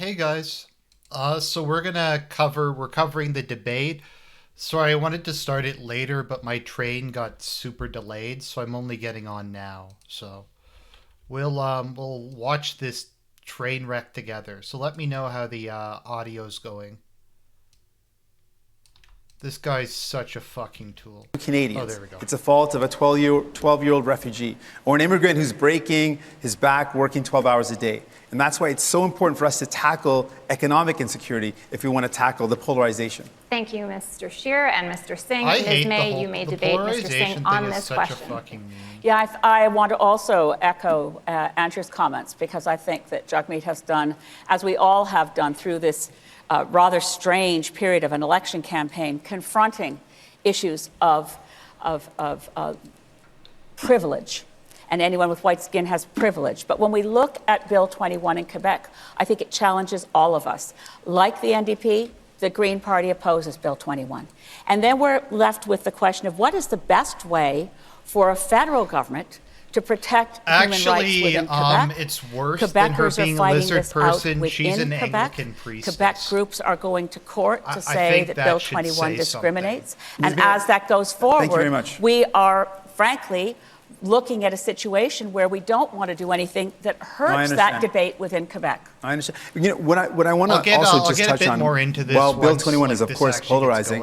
Hey guys. So we're covering the debate. Sorry, I wanted to start it later, but my train got super delayed, so I'm only getting on now. So we'll watch this train wreck together. So let me know how the audio's going. This guy's such a fucking tool. Canadians. Oh, there we go. It's a fault of a 12-year-old refugee or an immigrant who's breaking his back working 12 hours a day. And that's why it's so important for us to tackle economic insecurity if we want to tackle the polarization. Thank you, Mr. Scheer and Mr. Singh. I Ms. hate May, you may debate Mr. Singh on this question. Yeah, I want to also echo Andrew's comments because I think that Jagmeet has done, as we all have done through this rather strange period of an election campaign, confronting issues of privilege. And anyone with white skin has privilege. But when we look at Bill 21 in Quebec, I think it challenges all of us. Like the NDP, the Green Party opposes Bill 21. And then we're left with the question of what is the best way for a federal government to protect human rights within Quebec. It's worse than her being a lizard person. She's an Anglican priestess. Quebec groups are going to court to say that Bill 21 discriminates. And as that goes forward, we are, frankly, looking at a situation where we don't want to do anything that hurts that debate within Quebec. I understand. You know, what I want to also just touch on, more into this while Bill 21 is, of course, polarizing,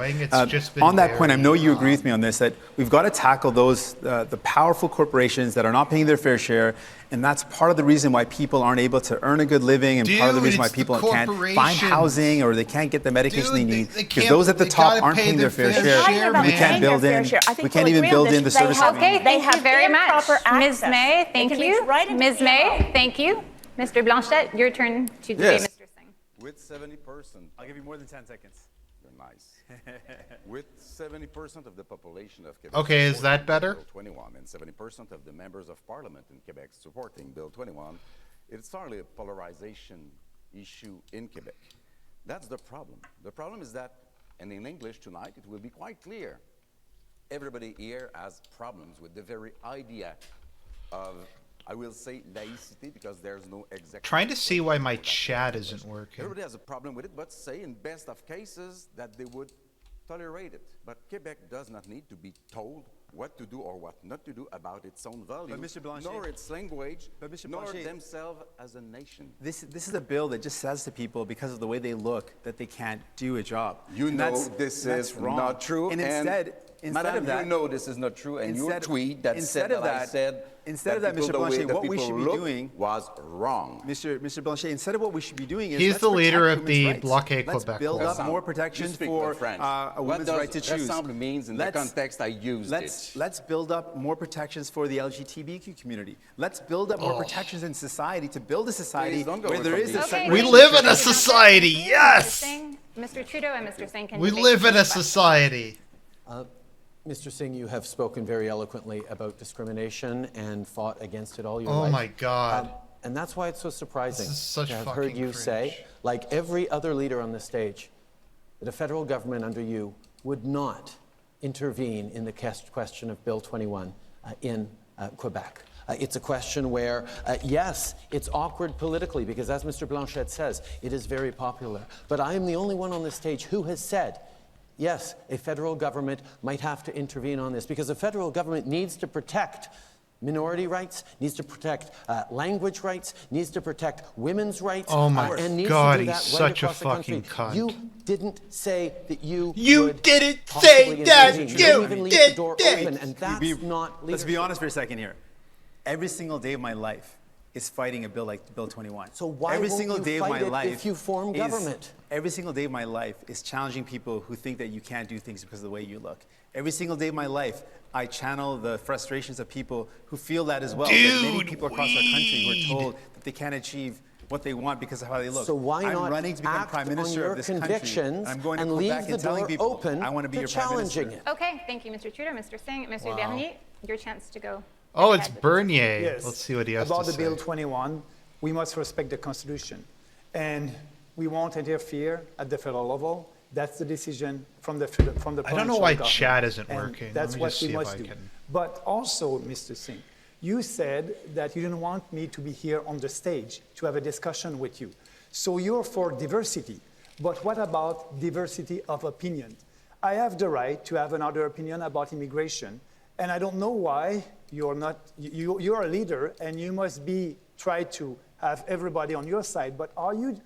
on that point, I know you agree with me on this, that we've got to tackle those, the powerful corporations that are not paying their fair share, and that's part of the reason why people aren't able to earn a good living, and part of the reason why people can't find housing or they can't get the medication they need, because those at the top aren't paying their fair share. We can't build in, we can't even build in the services. Okay, thank you very much. Ms. May, thank you. Ms. May, thank you. Mr. Blanchette, your turn to debate Mr. Singh. With 70%. I'll give you more than 10 seconds. You're nice. With 70% of the population of Quebec. Okay, is that better? Bill 21 and 70% of the members of parliament in Quebec supporting Bill 21, it's hardly a polarization issue in Quebec. That's the problem. The problem is that, and in English tonight, it will be quite clear. Everybody here has problems with the very idea of, I will say, laicity, because there's no exact... Trying to see why my chat isn't working. Everybody has a problem with it, but say in best of cases that they would tolerate it. But Quebec does not need to be told what to do or what not to do about its own values, nor its language, nor themselves as a nation. This is a bill that just says to people, because of the way they look, that they can't do a job. You know this is not true. And instead of that, you know this is not true, and your tweet that said that I said instead of that, Mr. Blanchet, what we should be doing was wrong. Mr. Blanchet, instead of what we should be doing is he's the leader of the Bloc Quebec. Let's build up more protections for a woman's right to choose. What does means in the context I used it? Let's build up more protections for the LGBTQ community. Let's build up more protections in society to build a society where there is a we live in a society, yes! Mr. Trudeau and Mr. Singh can we live in a society. Mr. Singh, you have spoken very eloquently about discrimination and fought against it all your life. Oh my God. And that's why it's so surprising to have heard you say, like every other leader on the stage, that a federal government under you would not intervene in the question of Bill 21 in Quebec. It's a question where, yes, it's awkward politically because, as Mr. Blanchette says, it is very popular. But I am the only one on the stage who has said, yes, a federal government might have to intervene on this because the federal government needs to protect minority rights, needs to protect language rights, needs to protect women's rights. Oh my God, he's such a fucking cunt. You didn't say that you didn't say that. You didn't even leave the door open, and that's not leadership. Let's be honest for a second here. Every single day of my life is fighting a bill like Bill 21. So why won't you fight it if you form government? Every single day of my life is challenging people who think that you can't do things because of the way you look. Every single day of my life, I channel the frustrations of people who feel that as well. That many people across our country who are told that they can't achieve what they want because of how they look. So why not I'm running to become Prime Minister of this country. I'm going to leave the door open I want to be your Prime Minister. Okay, thank you, Mr. Trudeau, Mr. Singh, Mr. Bernier, your chance to go. Oh, it's Bernier. Yes. Let's see what he has to say. About the Bill 21, we must respect the Constitution. And we won't interfere at the federal level. That's the decision from the provincial I don't know why government. chat isn't And working. that's what we must do. But also, Mr. Singh, you said that you didn't want me to be here on the stage to have a discussion with you. So you're for diversity. But what about diversity of opinion? I have the right to have another opinion about immigration, and I don't know why you're not, you're a leader and you must try to have everybody on your side, but are you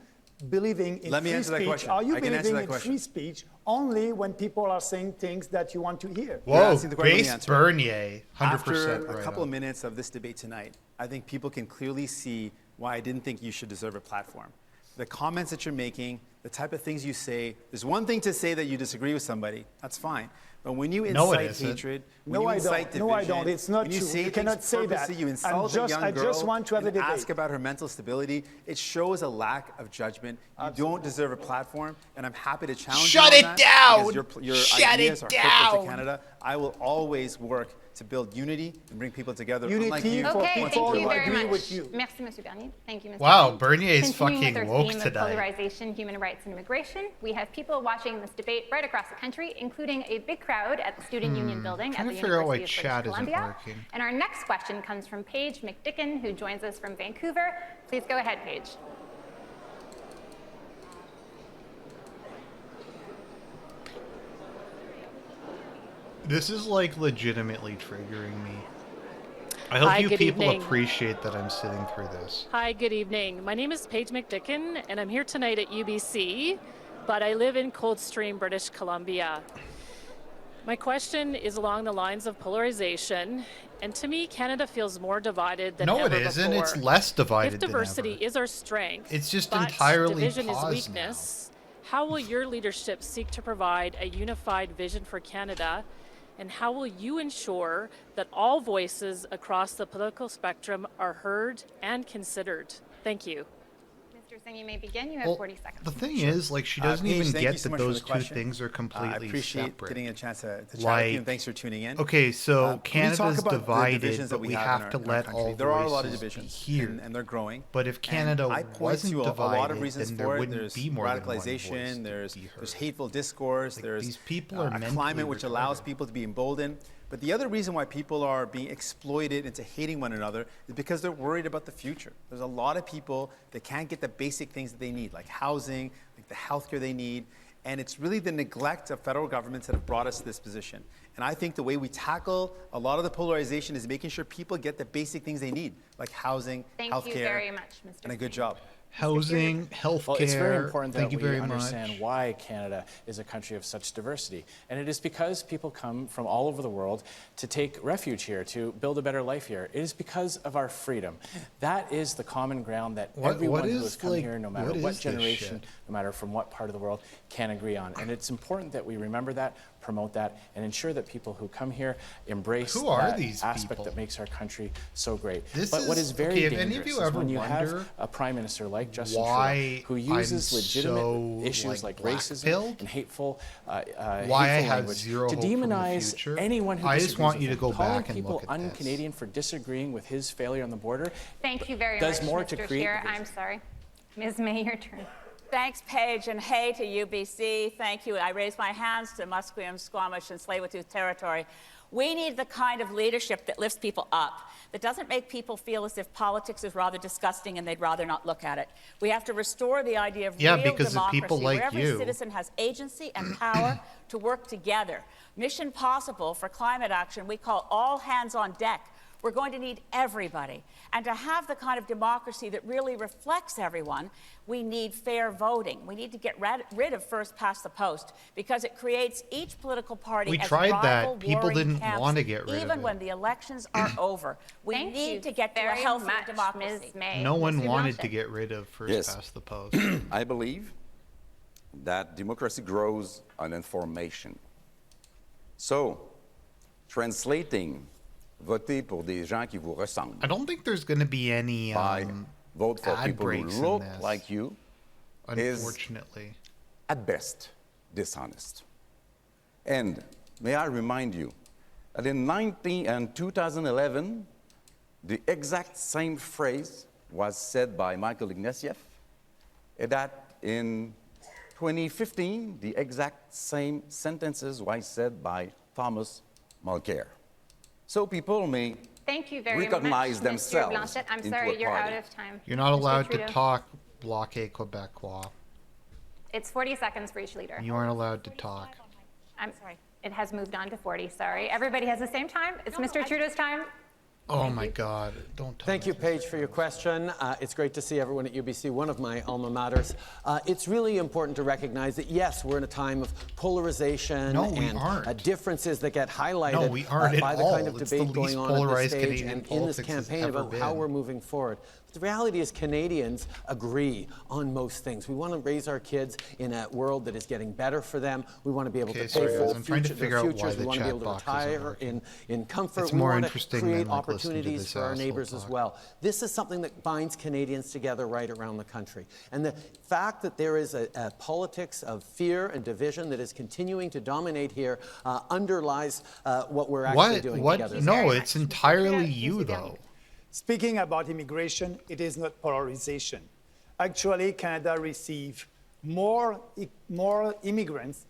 believing in free speech? Are you believing in free speech only when people are saying things that you want to hear? Whoa, Base Bernier, 100% After right a couple of minutes of this debate tonight, I think people can clearly see why I didn't think you should deserve a platform. The comments that you're making, the type of things you say, there's one thing to say that you disagree with somebody, that's fine. But when you incite hatred, when you incite division, no, I don't. It's not when you true. say You cannot say that. You insult a young girl, I just want to have a debate. Ask about her mental stability. It shows a lack of judgment. You don't deserve a platform, and I'm happy to challenge you on that. Shut it down! Your ideas are hurtful to Canada. I will always work to build unity and bring people together. Unity for people who agree with you. Merci, Monsieur Bernier. Thank you, Mr. Wow, Bernier is Continuing fucking with our woke theme today. of polarization, human rights, and immigration, we have people watching this debate right across the country, including a big crowd at the Student Union Building at the University of British Columbia. And our next question comes from Paige McDicken, who joins us from Vancouver. Please go ahead, Paige. This is like legitimately triggering me. I hope you people appreciate that I'm sitting through this. Hi, good evening. My name is Paige McDicken, and I'm here tonight at UBC, but I live in Coldstream, British Columbia. My question is along the lines of polarization, and to me, Canada feels more divided than ever before. No, it isn't. It's less divided than ever. If diversity is our strength, it's just entirely division is weakness, how will your leadership seek to provide a unified vision for Canada? And how will you ensure that all voices across the political spectrum are heard and considered? Thank you. Mr. Singh, you may begin. You have 40 seconds. The thing is, like, she doesn't even get that those two things are completely separate. I appreciate getting a chance to chat with you, and thanks for tuning in. Okay, so Canada's divided, but we have to let all there are a lot of divisions here, and they're growing. But if Canada wasn't divided, a lot of reasons then there for it. wouldn't There's be more radicalization, there's hateful discourse, there's these people are a climate which allows people to be emboldened. But the other reason why people are being exploited into hating one another is because they're worried about the future. There's a lot of people that can't get the basic things that they need, like housing, like the healthcare they need. And it's really the neglect of federal governments that have brought us to this position. And I think the way we tackle a lot of the polarization is making sure people get the basic things they need, like housing, healthcare, Thank you very much, Mr. and a good job. Housing, healthcare. Well, it's very important that we understand why Canada is a country of such diversity. And it is because people come from all over the world to take refuge here, to build a better life here. It is because of our freedom. That is the common ground that everyone who has come here, no matter what generation, no matter from what part of the world, can agree on. And it's important that we remember that, promote that, and ensure that people who come here embrace that aspect that makes our country so great. But what is very dangerous is when you have a prime minister like Justin Trudeau, who uses legitimate issues like racism and hateful language to demonize anyone who disagrees with him. Calling people un-Canadian for disagreeing with his failure on the border Thank you very much, Mr. Scheer. I'm sorry. Ms. May, your turn. Thanks, Paige, and hey to UBC. Thank you. I raise my hands to Musqueam, Squamish, and Tsleil-Waututh territory. We need the kind of leadership that lifts people up, that doesn't make people feel as if politics is rather disgusting and they'd rather not look at it. We have to restore the idea of real democracy, where every citizen has agency and power to work together. Mission Possible for climate action we call all hands on deck. We're going to need everybody. And to have the kind of democracy that really reflects everyone, we need fair voting. We need to get rid of first past the post, because it creates each political party as rival, People didn't want to get rid of it. Even when the elections are over. We need to get to a healthy democracy. No one wanted to get rid of first past the post. I believe that democracy grows on information. So, translating voter pour des gens qui vous ressemblent. I don't think there's going to be any vote for people who look like you. Unfortunately, is, at best, dishonest. And may I remind you that in 2011, the exact same phrase was said by Michael Ignatieff, and that in 2015, the exact same sentences were said by Thomas Mulcair. So people may recognize themselves. I'm sorry, you're out of time. You're not allowed to talk Bloc Québécois. It's 40 seconds for each leader. You aren't allowed to talk. I'm sorry. It has moved on to 40, sorry. Everybody has the same time? It's Mr. Trudeau's time. Oh my God, don't talk. Thank you, Paige, for your question. It's great to see everyone at UBC, one of my alma maters. It's really important to recognize that, yes, we're in a time of polarization and differences that get highlighted by the kind of debate going on at this stage and in this campaign about how we're moving forward. But the reality is Canadians agree on most things. We want to raise our kids in a world that is getting better for them. We want to be able to pay for their futures. We want to be able to retire in comfort. We want to create opportunities for our neighbors as well. This is something that binds Canadians together right around the country. And the fact that there is a politics of fear and division that is continuing to dominate here underlies what we're actually doing together. No, it's entirely you, though. Speaking about immigration, it is not polarization. Actually, Canada receives more immigrants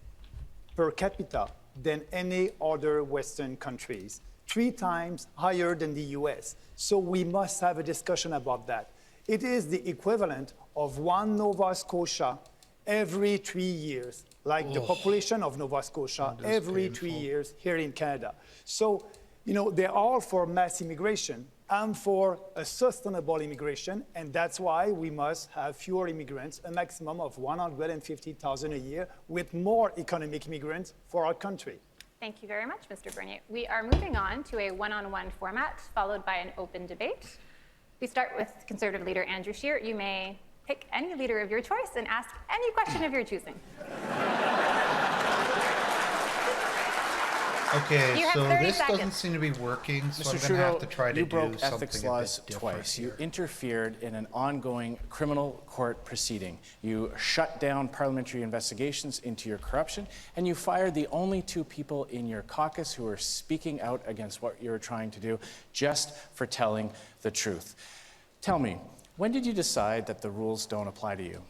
per capita than any other Western countries, 3 times higher than the US. So we must have a discussion about that. It is the equivalent of 1 Nova Scotia every 3 years, like the population of Nova Scotia every 3 years here in Canada. So, you know, they're all for mass immigration. I'm for a sustainable immigration, and that's why we must have fewer immigrants, a maximum of 150,000 a year, with more economic immigrants for our country. Thank you very much, Mr. Bernier. We are moving on to a one-on-one format, followed by an open debate. We start with Conservative leader Andrew Scheer. You may pick any leader of your choice and ask any question of your choosing. Okay, so this doesn't seem to be working, so I'm going to have to try to do something a bit different. You broke ethics laws twice. You interfered in an ongoing criminal court proceeding. You shut down parliamentary investigations into your corruption, and you fired the only 2 people in your caucus who were speaking out against what you were trying to do just for telling the truth. Tell me, when did you decide that the rules don't apply to you?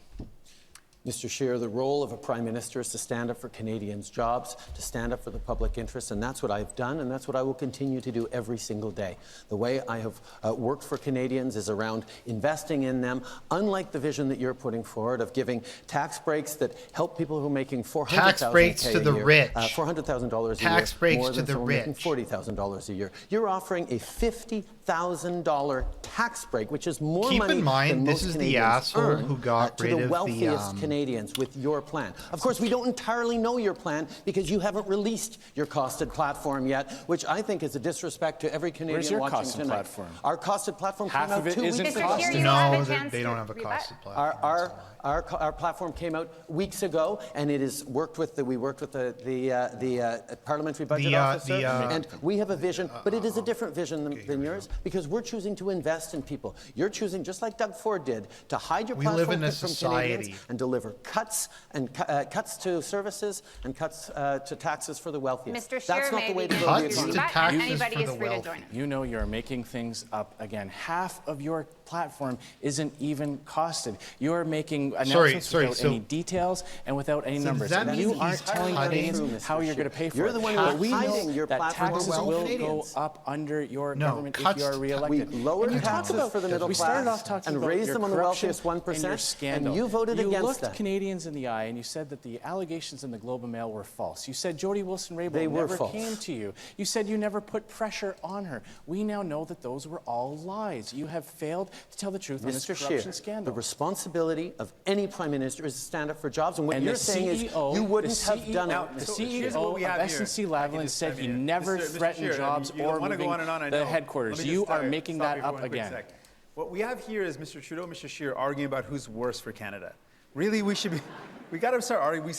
Mr. Scheer, the role of a Prime Minister is to stand up for Canadians' jobs, to stand up for the public interest, and that's what I've done, and that's what I will continue to do every single day. The way I have worked for Canadians is around investing in them, unlike the vision that you're putting forward of giving tax breaks that help people who are making $400,000 tax breaks to the rich. $400,000 a tax year, breaks more to than the someone rich. making $40,000 a year. You're offering a $50,000 tax break, which is more money Keep in mind, than this most is Canadians the asshole earn who got to rid the of wealthiest Canadians with your plan. Of course, we don't entirely know your plan because you haven't released your costed platform yet, which I think is a disrespect to every Canadian Where's your watching costed tonight. platform? Our costed platform Half came out of it 2 weeks isn't ago. costed. No, they don't have a costed platform. Our platform came out weeks ago, and it is worked with we worked with the parliamentary budget officer, and we have a vision, but it is a different vision than yours because we're choosing to invest in people. You're choosing, just like Doug Ford did, to hide your platform from Canadians and deliver cuts to services and cuts to taxes for the wealthiest. Mr. Scheer, that's not the way to go. Cuts to taxes for the wealthy. You know you're making things up again. Half of your platform isn't even costed. You're making announcements without any details and without any numbers. And you aren't telling Canadians how you're going to pay for it. You're the one who's hiding your that taxes will Canadians. go up under your government if you are re-elected. We lowered taxes for the middle class. We started off talking about raised your them on the wealthiest corruption and your 1%, scandal. and you voted against You looked that. Canadians in the eye and you said that the allegations in the Globe and Mail were false. You said Jody Wilson-Raybould never came to you. You said you never put pressure on her. We now know that those were all lies. You have failed to tell the truth on this corruption scandal. The responsibility of any Prime Minister is to stand up for jobs, and what you're saying is you wouldn't have done it. The CEO of SNC-Lavalin said he never threatened jobs or moving the headquarters. You are making that up again. What we have here is Mr. Trudeau and Mr. Scheer arguing about who's worse for Canada. Really, we should be. We got to start arguing.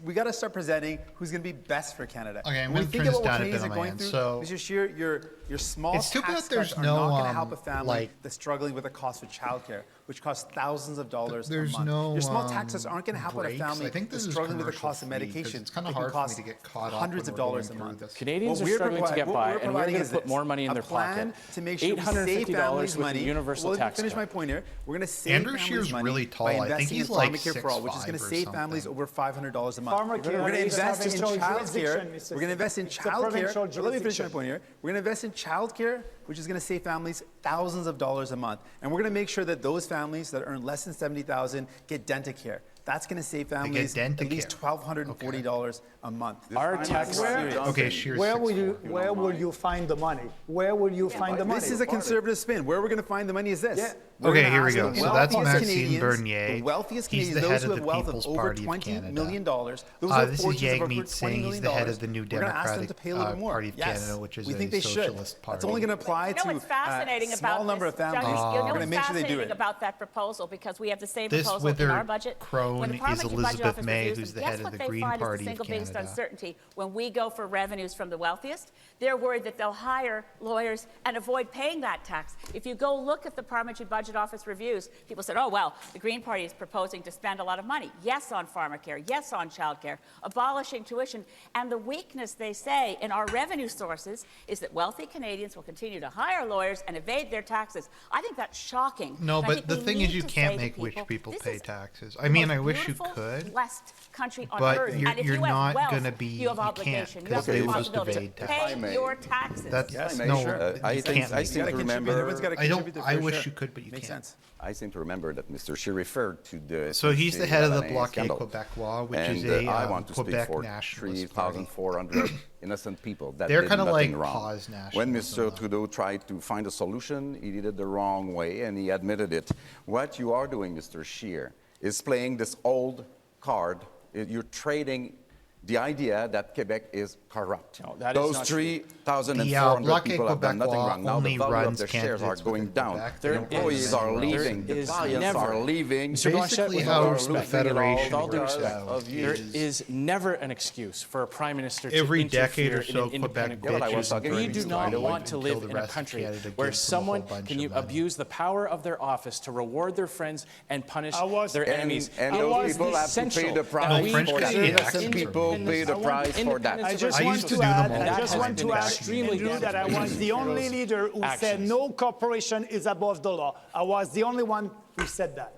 We got to start presenting who's going to be best for Canada. Okay, I'm going to turn this down a bit on my end. So, Mr. Scheer, your small tax cuts are not going to help a family that's struggling with the cost of childcare, which costs thousands of dollars a month. Your small taxes aren't going to help out a family that's struggling with the cost of medication. It's kind of hard for me to get caught up hundreds of dollars a month. Canadians are struggling to get by, and we're going to put more money in their pocket. To make sure we save families money. Universal tax finish my point here. We're going to save Andrew families Scheer's money really tall. by I think investing he's in like Pharmacare for All, which is going to save families over $500 a month. We're going to invest in childcare. We're going to invest in childcare. Let me finish my point here. We're going to invest in childcare, which is going to save families thousands of dollars a month. And we're going to make sure that those families families that earn less than $70,000 get Dentacare. That's going to save families at least $1,240 a month. Our tax where will you find the money? Where will you find the money? This is a conservative spin. Where we're going to find the money is this. Yeah. Okay, here we go. So that's Maxime Canadians, Bernier. The wealthiest He's Canadians, the those head who of have the wealth People's of over Party of $20 Canada. million. Those have This is fortunes of over Yagmeet $20 Singh. He's million. the head of the New We're going to ask them to Democratic pay a little more. Party of Canada, which is we think a they should. socialist party. That's only going to apply to what's fascinating a small number of families. We're going to make sure they do it. About that proposal, because we have the same This proposal with in her our budget. crone is Elizabeth May, who's the head of the Green Party of Guess what they find is the single biggest Canada. uncertainty when we go for revenues from the wealthiest? They're worried that they'll hire lawyers and avoid paying that tax. If you go look at the Parliamentary Budget Office reviews, people said, oh, well, the Green Party is proposing to spend a lot of money. Yes, on pharmacare. Yes, on childcare. Abolishing tuition. And the weakness, they say, in our revenue sources is that wealthy Canadians will continue to hire lawyers and evade their taxes. I think that's shocking. No, but the thing is you can't make rich people pay taxes. I mean, I wish you could. Blessed country on But earth. you're And if you not have wealth, going to be, you have you obligation. can't, You have because they will just responsibility evade to taxes. pay your taxes. That's, May, no, sure. you I can't make seem it. to remember. I wish you could, but you Makes can't. sense. I seem to remember that Mr. Xi referred to the. So he's the head of the Bloc scandal. Québécois, which And is a I want to Quebec speak for nationalist party. 3,400 innocent people that They're did kind of nothing like wrong. pause When nationalism, Mr. Trudeau tried to find a solution, he did it the wrong way, and he admitted it. What you are doing, Mr. Scheer, is playing this old card. You're trading the idea that Quebec is corrupt. No, that is Those not true. 3,400 Bloc people have done nothing Québécois wrong. Now the only value of runs their shares are candidates going within down. Quebec. Their They don't employees run are anywhere else. leaving. The There is clients never- are leaving. Mr. Blanchette, Basically with how all the due Federation respect, works there is never an excuse for a prime minister to Every interfere decade or in so, an independent Quebec government. bitches and We brings do not right want to until live the in a rest of country Canada where gives them a whole someone bunch can of money. abuse the power of their office to reward their friends and punish their And enemies. and It those is people have to pay essential the that price we French for that. Canadian Innocent accents people are pay the price for that. I just I want used to to do them add, all I the just time. want to add, Extremely Andrew, that I was the only leader who said actions. no corporation is above the law. I was the only one who said that.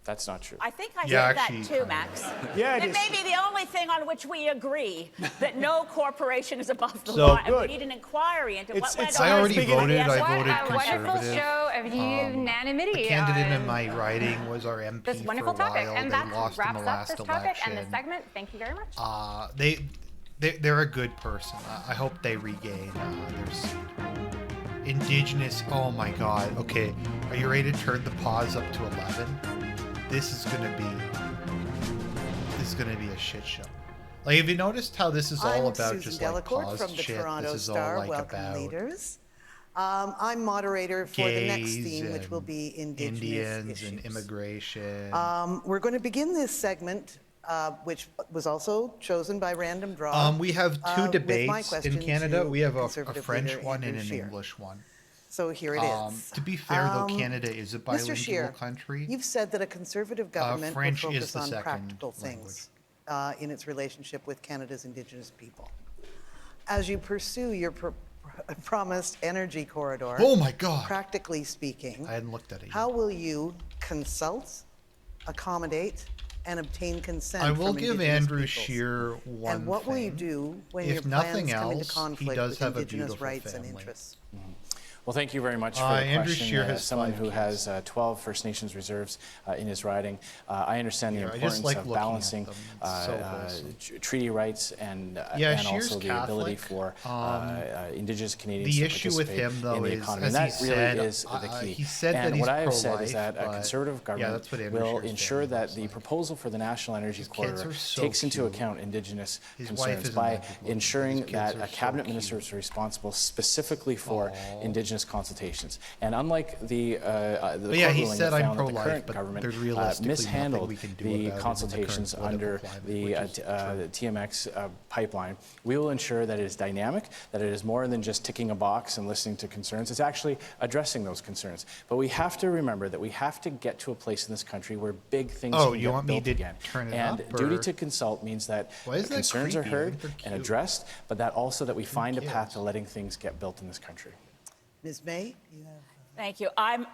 That's not true. I think I Yeah, said actually, that too, Max. Yeah, it It is. may be the only thing on which we agree, that no corporation is above the So- law, and we Good. need an inquiry into what went it's on. I already Speaking- voted. Yes, I What voted a wonderful conservative. show of unanimity. The candidate in on my riding was our MP this wonderful for a topic. while. And They that lost in wraps the up last this topic and this election. segment. Thank you very much. They're a good person. I hope they regain their seat. Indigenous. Oh my God. Okay, are you ready to turn the pause up to 11? This is gonna be a shit show. Like, have you noticed how this is all I'm about Susan just like Delacourt pause from the shit? Toronto This is all Star. like Welcome, about leaders. I'm moderator for the next gays theme, which will be Indigenous Indians issues. and immigration. We're going to begin this segment, which was also chosen by random draw. We have two with my debates in question Canada. to We have a Conservative French leader one and Andrew an Scheer. English one. So here it is. To be fair, though, Canada is a bilingual Mr. Scheer, country. you've said that a conservative government will French is focus the on second practical things in its relationship with Canada's Indigenous people. As you pursue your promised energy corridor, Oh my God! practically speaking, I hadn't looked at it yet. how will you consult, accommodate, and obtain consent I will from give Indigenous Andrew peoples? Scheer one And what will you thing. do when If your nothing plans come into else, he conflict does with have a Indigenous beautiful rights and family. interests? Well, thank you very much for the Andrew question. Scheer has As someone 5 who kids. has 12 First Nations reserves in his riding, I understand the Yeah, I just importance like of looking at balancing them. It's so wholesome. treaty rights and Scheer's also the ability Catholic. for Indigenous Canadians The to issue with participate him, though, in the is, economy. as And he that really said, is the key. he said that and he's what I have said pro-life, is that a but- conservative government that's what Andrew will Scheer's ensure family that looks the like. proposal for the National Energy kids Corridor are so takes into cute. account Indigenous His wife concerns isn't by that good looking, ensuring but his that kids a are so cabinet cute. minister is responsible specifically for Indigenous consultations. And unlike the court yeah, he ruling said that I'm found that the pro-life, current but government there's realistically nothing mishandled we can do the about it in the consultations current under political the climate, which is true. TMX pipeline. We will ensure that it is dynamic, that it is more than just ticking a box and listening to concerns. It's actually addressing those concerns. But we have to remember that we have to get to a place in this country where big things Oh, can you get want me built to again. turn it and up, duty or- to consult means that Why is that concerns are creepy? I heard think they're and cute. addressed, but that also that we find a cares? path to letting things get built in this country. Ms. May, you have... Thank you. I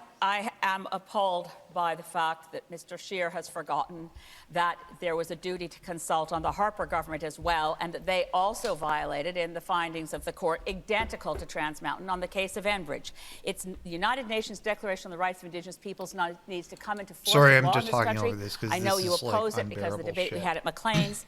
am appalled by the fact that Mr. Scheer has forgotten that there was a duty to consult on the Harper government as well, and that they also violated in the findings of the court identical to Trans Mountain on the case of Enbridge. It's the United Nations Declaration on the Rights of Indigenous Peoples needs to come into force. Sorry, I'm law just in this talking country. over this because I know you oppose it because of the debate we had at McLean's.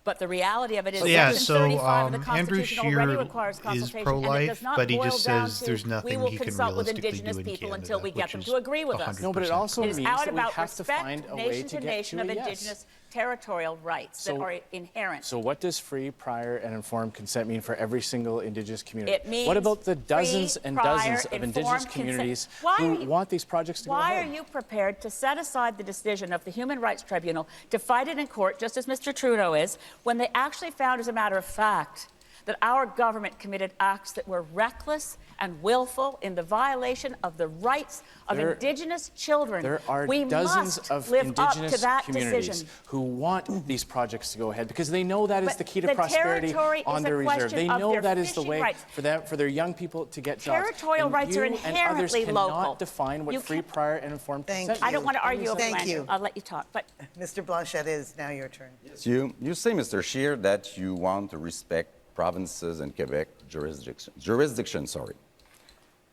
But the reality of it is Section 35 of the Constitution already requires consultation, and it does not but he boil just down says to there's nothing we will he can consult with realistically Indigenous do in people Canada, until we get them which to agree with us. is No, but it also It is means out that we about have to find respect a way nation to to get nation to of a yes. Indigenous territorial rights that are inherent. So what does free, prior, and informed consent mean for every single Indigenous community? It means what about the dozens and dozens of Indigenous consent. communities who want these projects to go ahead? Why are you prepared to set aside the decision of the Human Rights Tribunal to fight it in court, just as Mr. Trudeau is, when they actually found, as a matter of fact, that our government committed acts that were reckless and willful in the violation of the rights of Indigenous children? There are dozens of Indigenous communities who want these projects to go ahead because they know that is the key to prosperity on their reserve. They know that is the way for their young people to get jobs. Territorial rights are inherently and others cannot local. define what free, prior, and informed consent. I don't want to argue over Thank land. you. I'll let you talk. But Mr. Blanchet, it is now your turn. Yes, you say, Mr. Scheer, that you want to respect provinces and Quebec jurisdiction, sorry.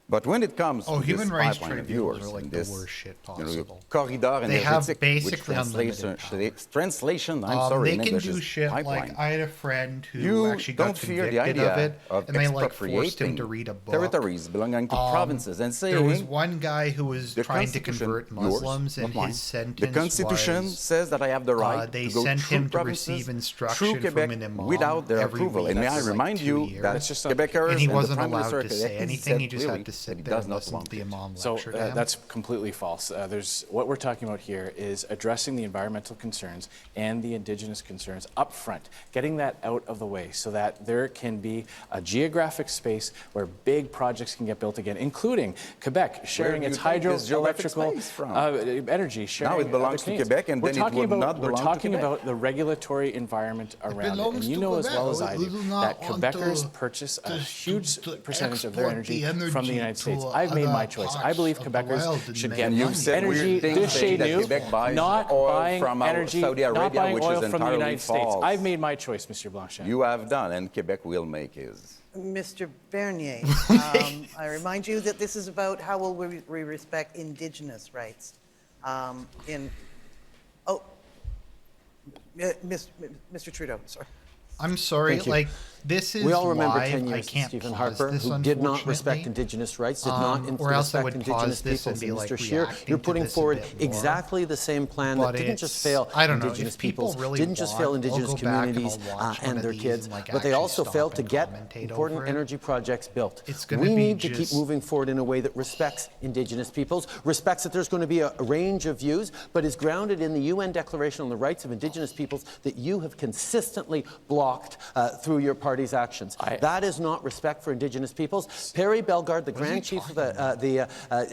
But when it comes to human this rights pipeline of tribunals yours are like and the this worst shit possible. corridor They have energetic, basically which translation, I'm sorry, they in can English do is shit pipeline. like I had a friend who You actually got don't fear the convicted of idea it, of and they like forced him expropriating to read a book. territories belonging to provinces and saying there was one guy who was the trying to Constitution, convert Muslims, yours, and not mine, his sentence the Constitution was, says that I have the right they to go sent through him to provinces, receive through instruction Quebec from an imam without their every approval. week And may I for like remind 2 you years. that Quebecers and he and wasn't the Prime allowed Minister to of say Quebec anything. He said just clearly had to that sit he there does and not listen want to the imam So lecture to him. that's completely false. What we're talking about here is addressing the environmental concerns and the Indigenous concerns up front, getting that out of the way so that there can be a geographic space where big projects can get built again, including Quebec sharing its hydroelectrical energy. Now it belongs to Quebec, and then it would not belong to Quebec. We're talking about the regulatory environment around it. And you know as well as I do that Quebecers purchase a huge percentage of their energy from the United States. I've made my choice. I believe Quebecers should get energy de chez nous, not buying energy, not buying oil from the United States. I've made my choice, Mr. Blanchet. You have done, and Quebec will make his. Mr. Bernier, I remind you that this is about how will we respect Indigenous rights. Mr. Trudeau, sorry. I'm sorry, like, this is we all remember live. 10 years I can't of Stephen pause Harper, this, who did not respect Indigenous rights, did not or else I respect would pause Indigenous this and peoples. be And like Mr. Scheer, reacting you're to putting this a forward bit more. exactly the same plan But that didn't just it's- fail I don't know, Indigenous if people peoples, really didn't just fail want, Indigenous I'll go back and communities I'll watch one and of their these kids, and, like, but they actually also stop failed to and get commentate important over it. energy projects built. It's gonna We be need to keep just- moving forward in a way that respects Indigenous peoples, respects that there's going to be a range of views, but is grounded in the UN Declaration on the Rights of Indigenous Peoples that you have consistently blocked through your party's actions. That is not respect for Indigenous peoples. Perry Bellegarde, the Grand Chief of the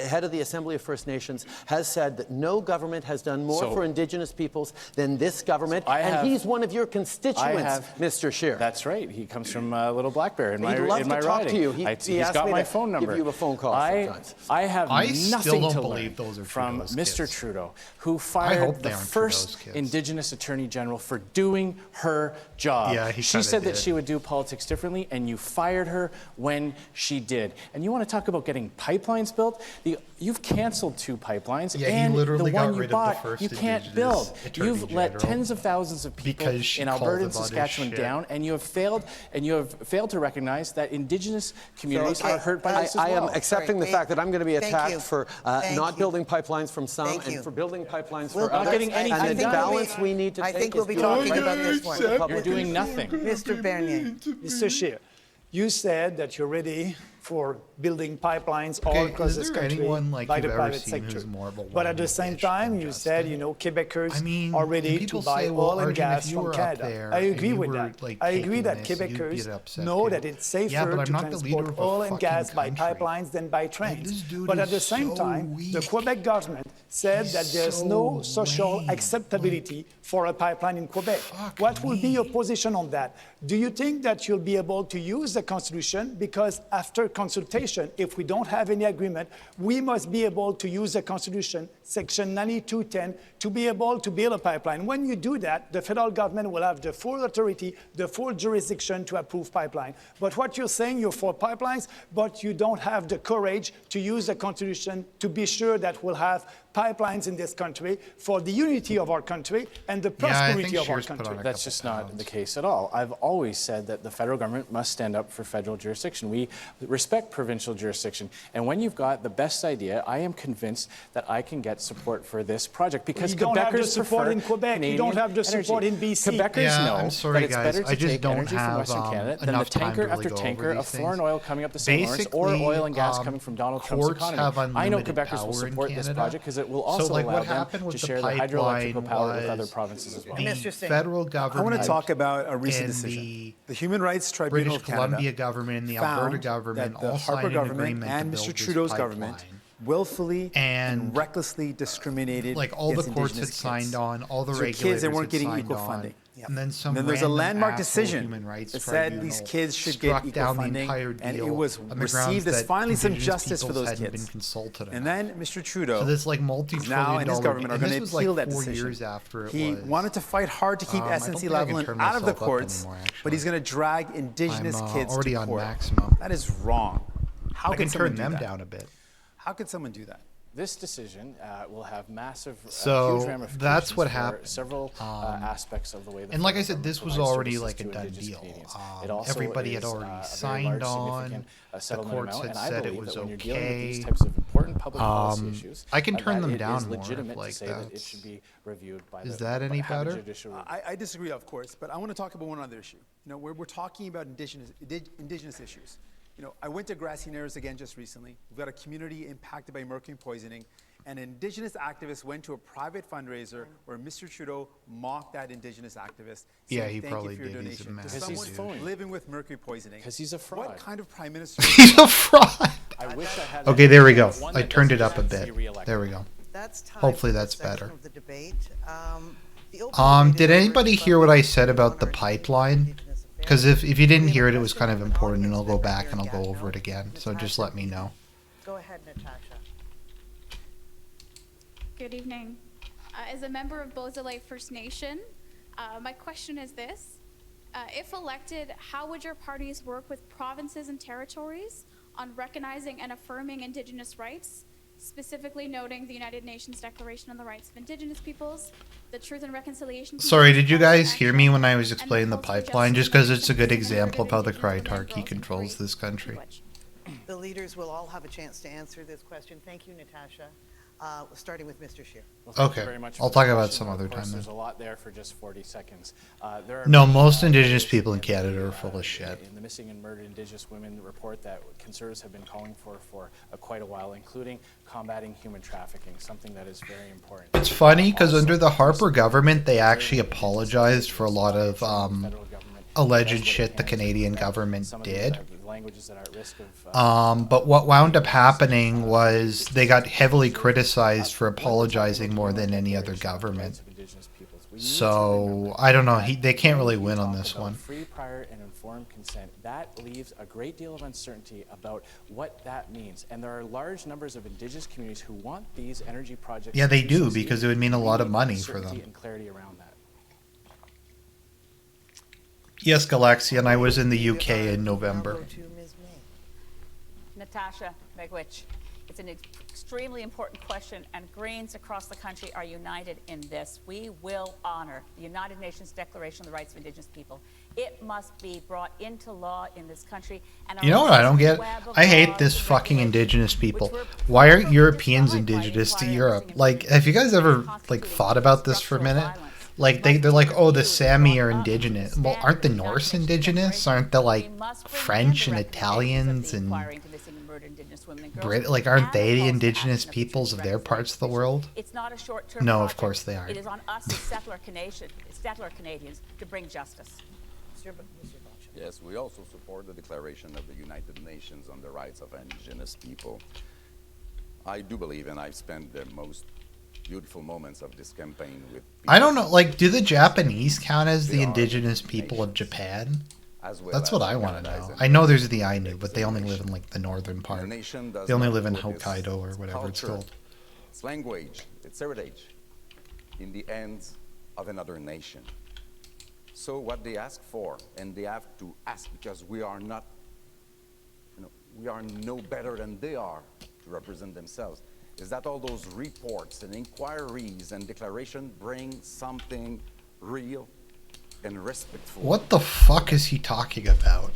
head of the Assembly of First Nations, has said that no government has done more for Indigenous peoples than this government, and he's one of your constituents, Mr. Scheer. That's right. He comes from Little Blackberry in my He'd love in to my talk riding. to you. He's got my phone number. Give you a phone call sometimes. I have still nothing don't to believe learn those are from Trudeau's Mr. kids. Trudeau, who hope fired they the aren't first Trudeau's kids. Indigenous Attorney General for doing her job. Yeah, he she kinda said that did. she would do politics differently, and you fired her when she did. And you want to talk about getting pipelines built? You've canceled 2 pipelines, Yeah, he and the literally one got you rid of the bought, first you can't Indigenous build. Attorney You've let General tens of thousands of people because she in called Alberta and about his Saskatchewan shit. down, and you have failed to recognize that Indigenous communities are hurt by this as I well. am accepting the fact that I'm going to be attacked for not you. building pipelines from some Thank you. and for building pipelines We'll for others. getting anything And the done. balance we need to I take think we'll is be be talking right about this more. You're doing nothing. Mr. Bernier. Mr. Scheer, you said that you're ready for building pipelines all across is this there country anyone, like, by you've the ever private seen sector. who's more of a But at the whiny same bitch time, than you Justin? said, Quebecers I mean, are and ready to people buy say, well, oil and Argent, gas if you from were up Canada. there I and agree you with were, that. like, I agree taking that this, you'd be Quebecers upset know too. that it's safer Yeah, but I'm to not the leader transport of a oil and fucking gas by country. pipelines than by this trains. dude But at is the same so time, the weak. Quebec government said He's that there's no so social lame. acceptability for a pipeline in Quebec. What will be your position on that? Do you think that you'll be able to use the Constitution? Because after consultation, if we don't have any agreement, we must be able to use the Constitution, Section 9210, to be able to build a pipeline. When you do that, the federal government will have the full authority, the full jurisdiction to approve pipeline. But what you're saying, you're for pipelines, but you don't have the courage to use the Constitution to be sure that we'll have pipelines in this country for the unity of our country and the prosperity of our country. That's just not the case at all. I've always said that the federal government must stand up for federal jurisdiction. We respect provincial jurisdiction. And when you've got the best idea, I am convinced that I can get support for this project because you don't have the Quebecers support prefer in Quebec. Canadian You don't have the support energy. in BC. Quebecers know I'm sorry, that it's guys. better to I just take don't energy from have Western Canada than the enough time tanker to after really go tanker over of these foreign things. oil coming up the St. Lawrence or Basically, oil and gas coming from Donald Trump's courts economy. have I know unlimited Quebecers will power in support this Canada. project because it will also So, like, allow what them happened with to the share their hydroelectrical pipeline power with other was provinces as well. the Mr. Singh. federal I government want to talk about a recent and decision. The Human Rights Tribunal British of Canada Columbia government and the Alberta found government that the all Harper signed an government agreement and to Mr. build this Trudeau's pipeline. government willfully and recklessly discriminated like all the against courts had Indigenous signed kids. on, all the So regulators kids that weren't had getting signed equal on. funding. And then some And then there's a random landmark asshole decision human rights that said tribunal these kids should struck get equal down the funding, entire deal and it was on the grounds received as that finally some Indigenous justice for peoples those hadn't kids. been consulted And enough. then Mr. Trudeau, So this like now multi-trillion and his dollar, government are and going this to was appeal like that 4 decision. years after it He was. wanted to fight hard to keep I don't SNC think I can Lavalin turn out of the myself up courts, anymore, but he's actually. going to drag Indigenous I'm kids already to on court. maximum. That is wrong. How I can someone turn do them that? down a bit. How could someone do that? This decision will have massive, So, huge ramifications that's what for happened. several aspects of the way the And like I federal said, this government was provides already services like a to done Indigenous deal. Canadians. It also Everybody had is, already a very signed large, on. significant, The settlement courts amount, had and I said it believe was that when you're dealing with these okay. types of important public policy issues, I can turn that them it down is more if, legitimate like, to say that it that's- should be reviewed by Is the that any have a better? judicial review. I disagree, of course, but I want to talk about one other issue. You know, we're talking about indigenous issues. You know, I went to Grassy Narrows again just recently. We've got a community impacted by mercury poisoning, and Indigenous activists went to a private fundraiser where Mr. Trudeau mocked that Indigenous activist. Yeah, saying, he "Thank probably you for your did. He's a donation." To massive someone dude. phony. living with mercury poisoning. Because he's a fraud. What kind of prime minister? He's a fraud. I wish I had Okay, there we go. one I that turned it doesn't up a have to be bit. re-elected. There we go. That's time Hopefully for that's this section better. of the debate. The Did anybody hear what I said about the pipeline? Because if you didn't hear it, it was kind of important, and I'll go back and I'll go over it again. So just let me know. Go ahead, Natasha. Good evening. As a member of Beausoleil First Nation, my question is this. If elected, how would your parties work with provinces and territories on recognizing and affirming Indigenous rights, specifically noting the United Nations Declaration on the Rights of Indigenous Peoples, the Truth and Reconciliation... Sorry, did you guys hear me when I was and explaining the cultural pipeline? justice Just because it's a mechanisms good in the example of how the Indigenous women, Cryotarchy girls, and controls free this country. language. The leaders will all have a chance to answer this question. Thank you, Natasha. Starting with Mr. Scheer. Well, thank Okay, you very much I'll for the talk about question. some other Of course, time then. There's a lot there for just 40 seconds. There are No, many, most Indigenous areas people in the, Canada are full of shit. In the Missing and Murdered Indigenous Women report that Conservatives have been calling for quite a while, including combating human trafficking, something that is very important. It's funny because Also, under the Harper government, they very actually important apologized for a lot of federal government alleged does what it shit the can to Canadian protect government some of these, did. languages that are at risk of, But what wound up happening was they got heavily criticized for apologizing more than any other government. So I don't know. They can't really win on this one. Free, prior, and informed consent. That leaves a great deal of uncertainty about what that means. And there are large numbers of Indigenous communities who want these energy projects. Yeah, they to do, succeed. because it would mean a lot of We need money for certainty them. and clarity around that. Yes, Galaxian, I was in the UK in November. Now go to Ms. May. Natasha Megwich. It's an extremely important question, and Greens across the country are united in this. We will honor the United Nations Declaration on the Rights of Indigenous People. It must be brought into law in this country. And You know what I don't get? I hate this fucking Indigenous people. Why aren't Europeans Indigenous to Europe? Like, have you guys ever, like, thought about this for a minute? Like, they're like, oh, the Sami are Indigenous. Well, aren't the Norse Indigenous? Aren't the, like, French and Italians and like, aren't they the Indigenous peoples of their parts of the world? It's not a short-term No, project. of course they aren't. It is on us as settler Canadians to bring justice. Mr. Bitchute. Yes, we also support the Declaration of the United Nations on the Rights of Indigenous People. I do believe, and I've spent the most beautiful moments of this campaign with people. I don't know, like, do the Japanese count as the Indigenous people of Japan? as well That's as what I want to Canada's know. I know there's the Inuit Ainu, but they only live in like the northern part. I know there's the Ainu, but they only live in like the northern part. They only live in Hokkaido or whatever it's called. Its language, its heritage, in the hands of another nation. So what they ask for, and they have to ask because we are not, we are no better than they are to represent themselves, is that all those reports and inquiries and declarations bring something real and respectful. What the fuck is he talking about?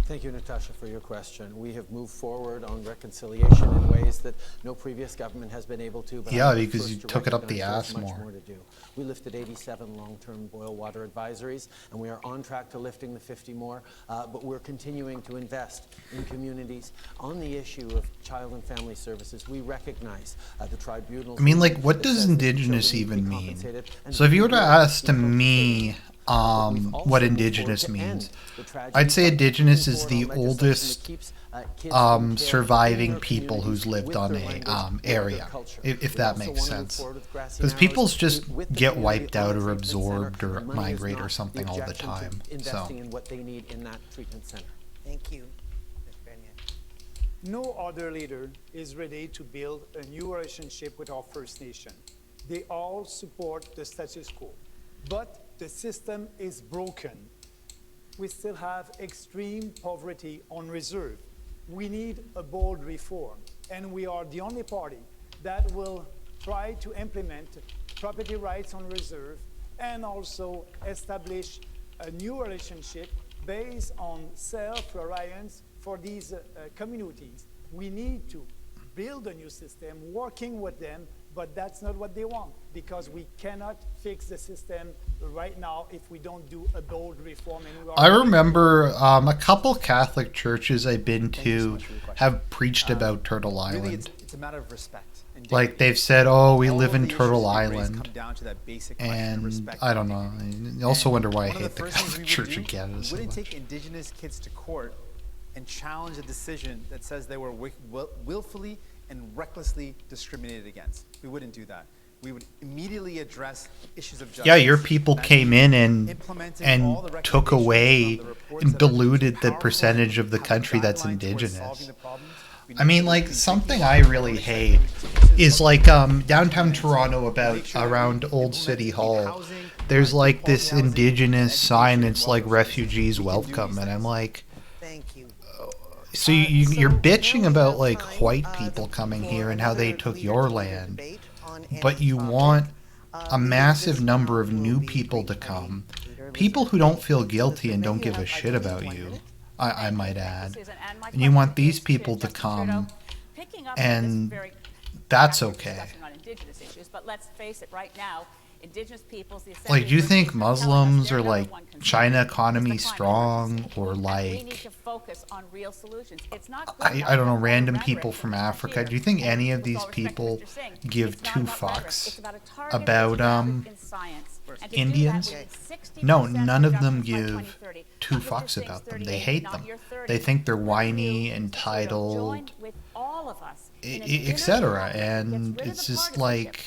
Thank you, Natasha, for your question. We have moved forward on reconciliation in ways that no previous government has been able to. But yeah, because you took it up the ass more to do. We lifted 87 long-term boil water advisories, and we are on track to lifting the 50 more. But we're continuing to invest in communities on the issue of child and family services. We recognize the tribunals. I mean, like, what does Indigenous even mean? So if you were to ask me what Indigenous means, I'd say Indigenous is the oldest surviving people who's lived on a area, if that makes sense. Because peoples just get wiped out or absorbed or migrate or something all the time. So. Thank you. No other leader is ready to build a new relationship with our First Nation. They all support the status quo. But the system is broken. We still have extreme poverty on reserve. We need a bold reform, and we are the only party that will try to implement property rights on reserve and also establish a new relationship based on self-reliance for these communities. We need to build a new system, working with them, but that's not what they want, because we cannot fix the system right now if we don't do a bold reform. And I remember a couple Catholic churches I've been to have preached about Turtle Island. Really, it's a matter of respect. Like they've said, oh, we live in Turtle Island. And I don't know. I also wonder why I hate the Catholic Church in Canada so much. We wouldn't take Indigenous kids to court and challenge a decision that says they were willfully and recklessly discriminated against. We wouldn't do that. We would immediately address issues of justice. Yeah, your people came in and took away and diluted the percentage of the country that's Indigenous. I mean, like, something I really hate is like downtown Toronto around Old City Hall. There's like this Indigenous sign. It's like refugees welcome, and I'm like, so you're bitching about like white people coming here and how they took your land, but you want a massive number of new people to come, people who don't feel guilty and don't give a shit about you, I might add, and you want these people to come, and that's okay. But let's face it, right now, Indigenous peoples, like, do you think Muslims are like China economy strong, or like I don't know, random people from Africa? Do you think any of these people give two fucks about Indians? No, none of them give two fucks about them. They hate them. They think they're whiny, entitled, etc. And it's just like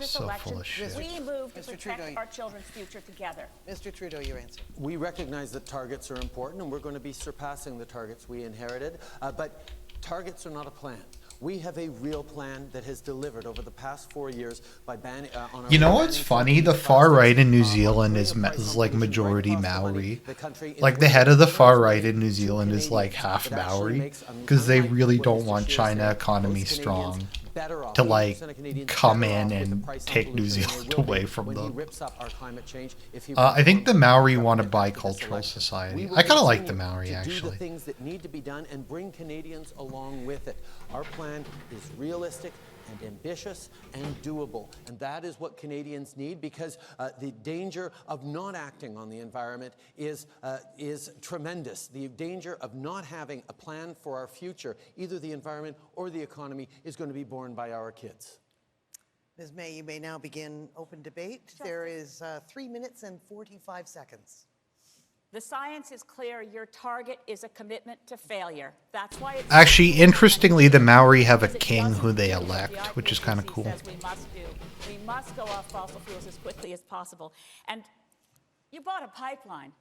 so full of shit. We move to protect our children's future together. Mr. Trudeau, your answer. We recognize that targets are important, and we're going to be surpassing the targets we inherited. But targets are not a plan. We have a real plan that has delivered over the past 4 years by banning. You know what's funny? The far right in New Zealand is like majority Maori. Like the head of the far right in New Zealand is like half Maori, because they really don't want China economy strong to like come in and take New Zealand away from them. I think the Maori want a bicultural society. I kind of like the Maori, actually. Do the things that need to be done and bring Canadians along with it. Our plan is realistic and ambitious and doable. And that is what Canadians need, because the danger of not acting on the environment is tremendous. The danger of not having a plan for our future, either the environment or the economy, is going to be borne by our kids. Ms. May, you may now begin open debate. There is 3 minutes and 45 seconds. The science is clear. Your target is a commitment to failure. That's why it's actually, interestingly, the Maori have a king who they elect, which is kind of cool. We must go off fossil fuels as quickly as possible. And you bought a pipeline.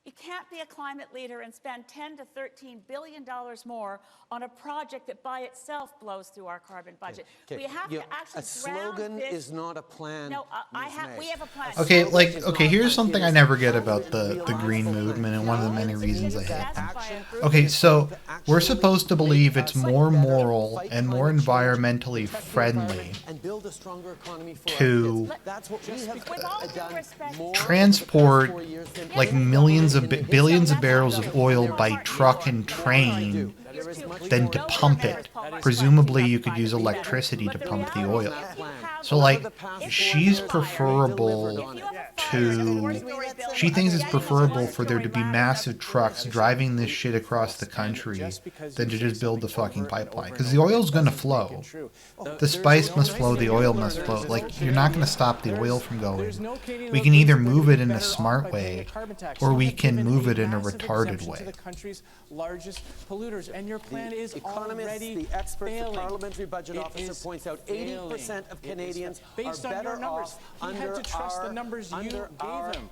You can't be a climate leader and spend $10 to $13 billion more on a project that by itself blows through our carbon budget. We have to actually a slogan is not a plan. No, we have a plan. Okay, here's something I never get about the green movement, and one of the many reasons I hate them. Okay, so we're supposed to believe it's more moral and more environmentally friendly to transport like billions of barrels of oil by truck and train than to pump it. Presumably you could use electricity to pump the oil. So like she thinks it's preferable for there to be massive trucks driving this shit across the country than to just build the fucking pipeline. Because the oil's going to flow. The spice must flow, the oil must flow. Like, you're not going to stop the oil from going. We can either move it in a smart way, or we can move it in a retarded way. The country's largest polluters, and your plan is already the experts, failing. the parliamentary budget officer points out 80% of Canadians based are on your better numbers. off He had to trust the numbers you gave him.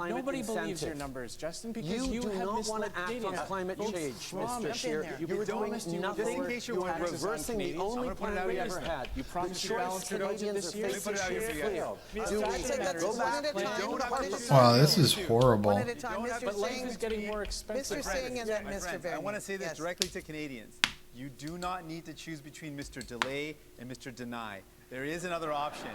Nobody believes your numbers, Justin, because you do have not want to act on Canadians. climate change, Mr. Scheer. You are doing nothing. You are reversing the only plan we ever had. You promised to balance the budget this year. Wow, this is horrible. But life is getting more expensive. Mr. Singh and then Mr. Barron. I want to say this directly to Canadians. You do not need to choose between Mr. Delay and Mr. Deny. There is another option.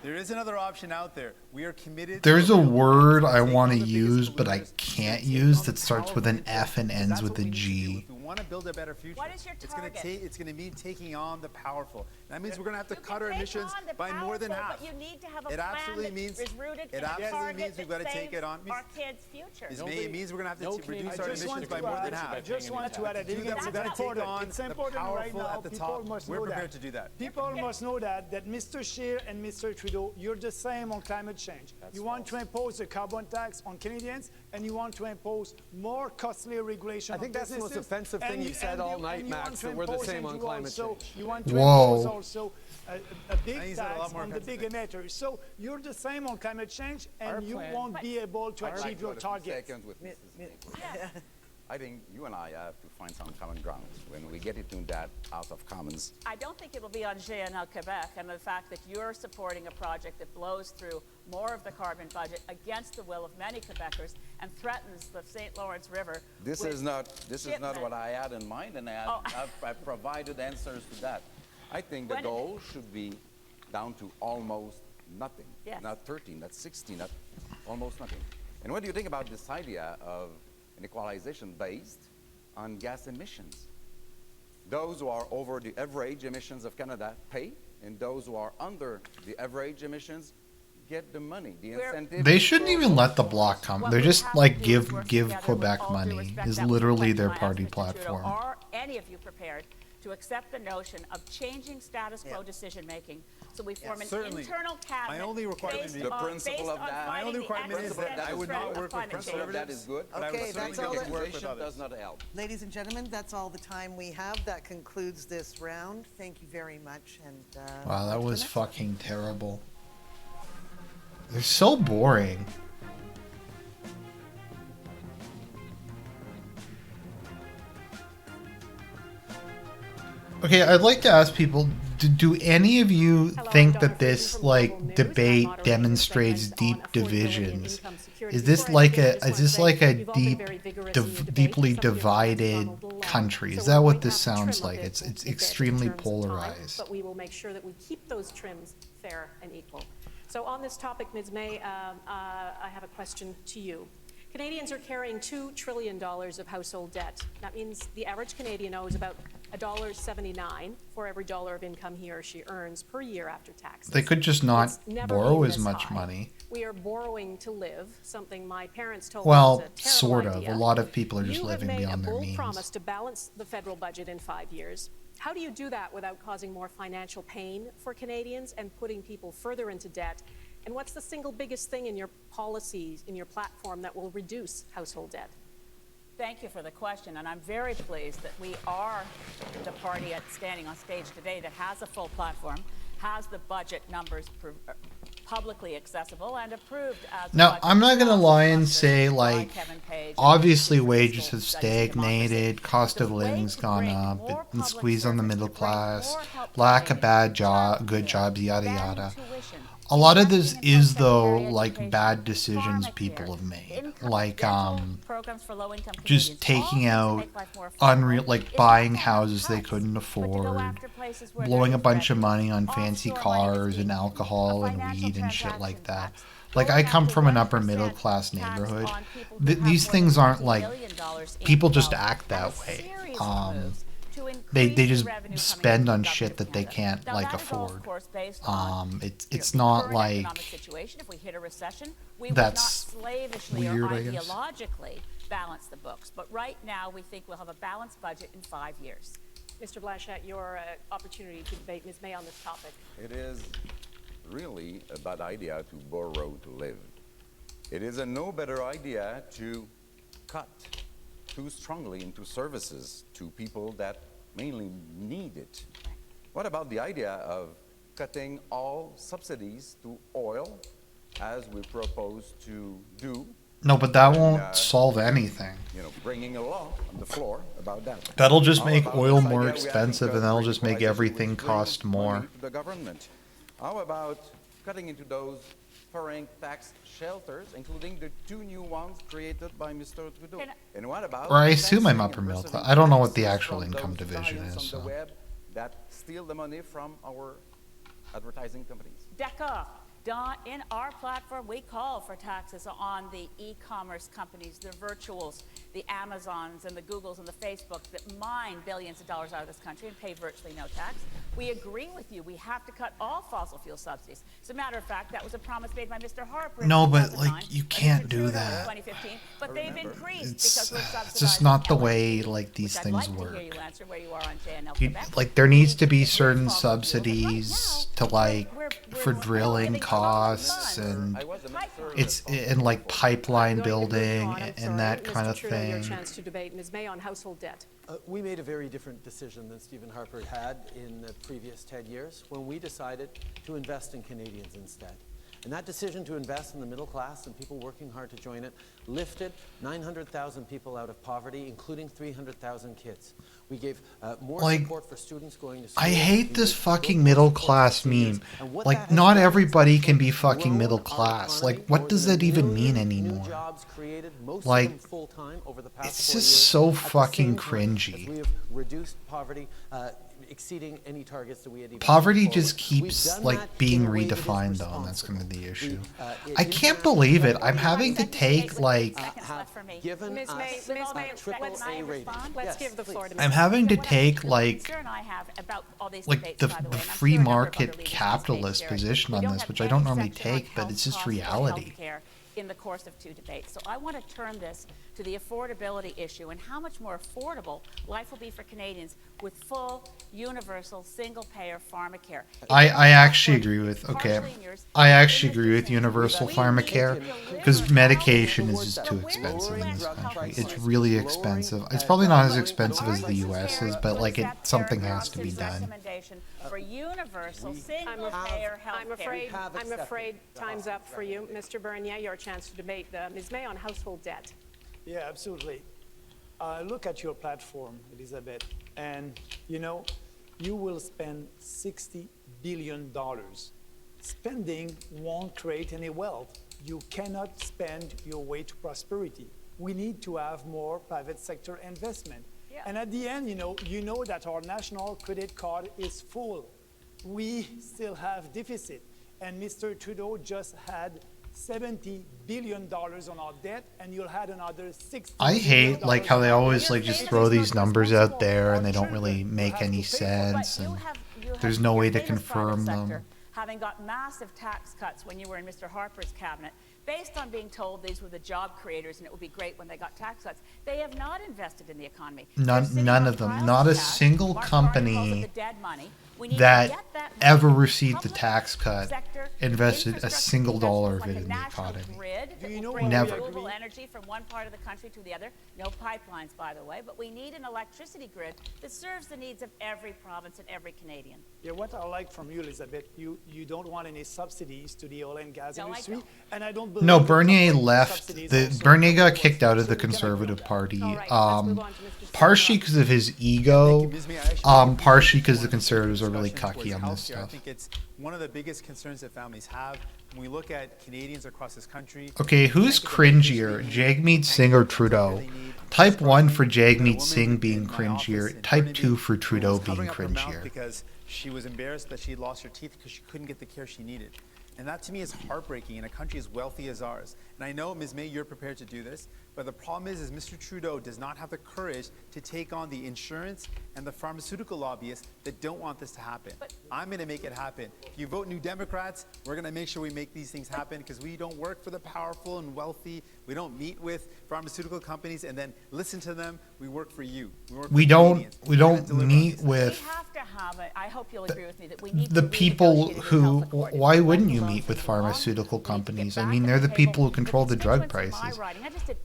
There is another option out there. We are committed. There's a word I want to use, but I can't use, that starts with an F and ends with a G. If we want to build a better future, What is your target? it's going to mean taking on the powerful. That means we're going to have to cut our emissions by more than half. But you need to have a It plan absolutely that means is rooted in it a absolutely target means we've got to that take it on. saves our kids' future. It means we're going to have to reduce our emissions by more than half. I just want to add, We've got to take on it's the important right powerful now. at the People top. must We're know prepared that. to do that. People must know that Mr. Scheer and Mr. Trudeau, you're the same on climate change. You want to impose a carbon tax on Canadians, and you want to impose more costly regulation. I think that's the most offensive thing you've said all night, Max, that we're the same on climate change. You want to impose also a big tax on the big emitters. So you're the same on climate change, and you won't be able to achieve your targets. I think you and I have to find some common ground when we get into that House of Commons. I don't think it will be on GNL Quebec and the fact that you're supporting a project that blows through more of the carbon budget against the will of many Quebecers and threatens the St. Lawrence River. This is not what I had in mind, and I've provided answers to that. I think the goal should be down to almost nothing. Yes. Not 13, not 16, not almost nothing. And what do you think about this idea of an equalization based on gas emissions? Those who are over the average emissions of Canada pay, and those who are under the average emissions get the money, the incentive. They shouldn't even let the bloc come. They're just like give Quebec money is literally their party platform. Are any of you prepared to accept the notion of changing status quo decision making so we form an internal cabinet? My only requirement is the principle of that. My only requirement is that I would not work with conservatives. That is good. Okay, that's all. Does not help. Ladies and gentlemen, that's all the time we have. That concludes this round. Thank you very much. And wow, that was fucking terrible. They're so boring. Okay, I'd like to ask people, do any of you think that this like debate demonstrates deep divisions? Is this like a deeply divided country? Is that what this sounds like? It's extremely polarized. But we will make sure that we keep those trims fair and equal. So on this topic, Ms. May, I have a question to you. Canadians are carrying $2 trillion of household debt. That means the average Canadian owes about $1.79 for every dollar of income he or she earns per year after taxes. They could just not borrow as much money. We are borrowing to live, something my parents told me Well, was a terrible sort of. idea. A lot of people are just living beyond their You have made a bold means. promise to balance the federal budget in 5 years. How do you do that without causing more financial pain for Canadians and putting people further into debt? And what's the single biggest thing in your policies, in your platform, that will reduce household debt? Thank you for the question, and I'm very pleased that we are the party standing on stage today that has a full platform, has the budget numbers publicly accessible and approved as now, I'm not going to lie and say, like, obviously wages have stagnated, cost of living's gone up, and squeeze on the middle class, lack of good jobs, yada yada. A lot of this is, though, like, bad decisions people have made. Like, just taking out unreal, like, buying houses they couldn't afford, blowing a bunch of money on fancy cars and alcohol and weed and shit like that. Like, I come from an upper middle class neighborhood. These things aren't like, people just act that way. They just spend on shit that they can't, like, afford. It's not like that's weird, I guess. Ideologically balance the books, but right now we think we'll have a balanced budget in 5 years. Mr. Blanchette, your opportunity to debate Ms. May on this topic. It is really a bad idea to borrow to live. It is a no better idea to cut too strongly into services to people that mainly need it. What about the idea of cutting all subsidies to oil, as we propose to do? No, but that won't solve anything. Bringing a law on the floor about that. That'll just make oil more expensive, and that'll just make everything cost more. The government. How about cutting into those foreign tax shelters, including the 2 new ones created by Mr. Trudeau? And what about? Or I assume I'm upper middle class. I don't know what the actual income division is. So. On the web that steal the money from our advertising companies. D'accord. In our platform, we call for taxes on the e-commerce companies, the virtuals, the Amazons and the Googles and the Facebooks that mine billions of dollars out of this country and pay virtually no tax. We agree with you. We have to cut all fossil fuel subsidies. As a matter of fact, that was a promise made by Mr. Harper. No, but like you can't do that. 2015, but they've increased because we're subsidizing. It's just not the way like these things work. work. To hear you answer where you are on JNL Like there needs to be certain subsidies to like for drilling costs and like pipeline building and that kind of thing. Your chance to debate Ms. May on household debt. We made a very different decision than Stephen Harper had in the previous 10 years when we decided to invest in Canadians instead. And that decision to invest in the middle class and people working hard to join it lifted 900,000 people out of poverty, including 300,000 kids. We gave more support for students going to school. I hate this fucking middle class meme. Like, not everybody can be fucking middle class. Like, what does that even mean anymore? Like, it's just so fucking cringy. We have reduced poverty, exceeding any targets that we had even poverty just keeps like being redefined though, and that's kind of the issue. I can't believe it. I'm having to take like I'm having to take like the free market capitalist position on this, which I don't normally take, but it's just reality. In the course of 2 debates. So I want to turn this to the affordability issue and how much more affordable life will be for Canadians with full, universal, single-payer pharmacare. I actually agree with, I actually agree with universal pharmacare because medication is just too expensive in this country. It's really expensive. It's probably not as expensive as the U.S. is, but like something has to be done. For universal, single-payer health I'm afraid time's up for you. Mr. Bernier, your chance to debate Ms. May on household debt. Yeah, absolutely. Look at your platform, Elizabeth, and you will spend $60 billion. Spending won't create any wealth. You cannot spend your way to prosperity. We need to have more private sector investment. Yeah. And at the end, you know that our national credit card is full. We still have deficit. And Mr. Trudeau just had $70 billion on our debt, and you'll have another $60 I hate like how they always like just throw these numbers out there and they don't really make any sense, and there's no way to confirm them. Having got massive tax cuts when you were in Mr. Harper's cabinet, based on being told these were the job creators and it would be great when they got tax cuts, they have not invested in the economy. None of them. Not a single company that ever received the tax cut invested a single dollar of it in the economy. Never. Renewable energy from one part of the country to the other. No pipelines, by the way, but we need an electricity grid that serves the needs of every province and every Canadian. Yeah, what I like from you, Elizabeth, you don't want any subsidies to the oil and gas industry, and I don't believe. No, Bernier left. Bernier got kicked out of the Conservative Party, partially because of his ego, partially because the Conservatives are really cucky on this stuff. I think it's one of the biggest concerns that families have when we look at Canadians across this country. Okay, who's cringier, Jagmeet Singh or Trudeau? Type 1 for Jagmeet Singh being cringier. Type 2 for Trudeau being cringier. Because she was embarrassed that she had lost her teeth because she couldn't get the care she needed. And that to me is heartbreaking in a country as wealthy as ours. And I know, Ms. May, you're prepared to do this, but the problem is Mr. Trudeau does not have the courage to take on the insurance and the pharmaceutical lobbyists that don't want this to happen. I'm going to make it happen. If you vote New Democrats, we're going to make sure we make these things happen because we don't work for the powerful and wealthy. We don't meet with pharmaceutical companies and then listen to them. We work for you. We don't meet with. We have to have it. I hope you'll agree with me that we need the people who. Why wouldn't you meet with pharmaceutical companies? I mean, they're the people who control the drug prices.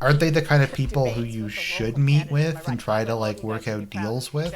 Aren't they the kind of people who you should meet with and try to like work out deals with?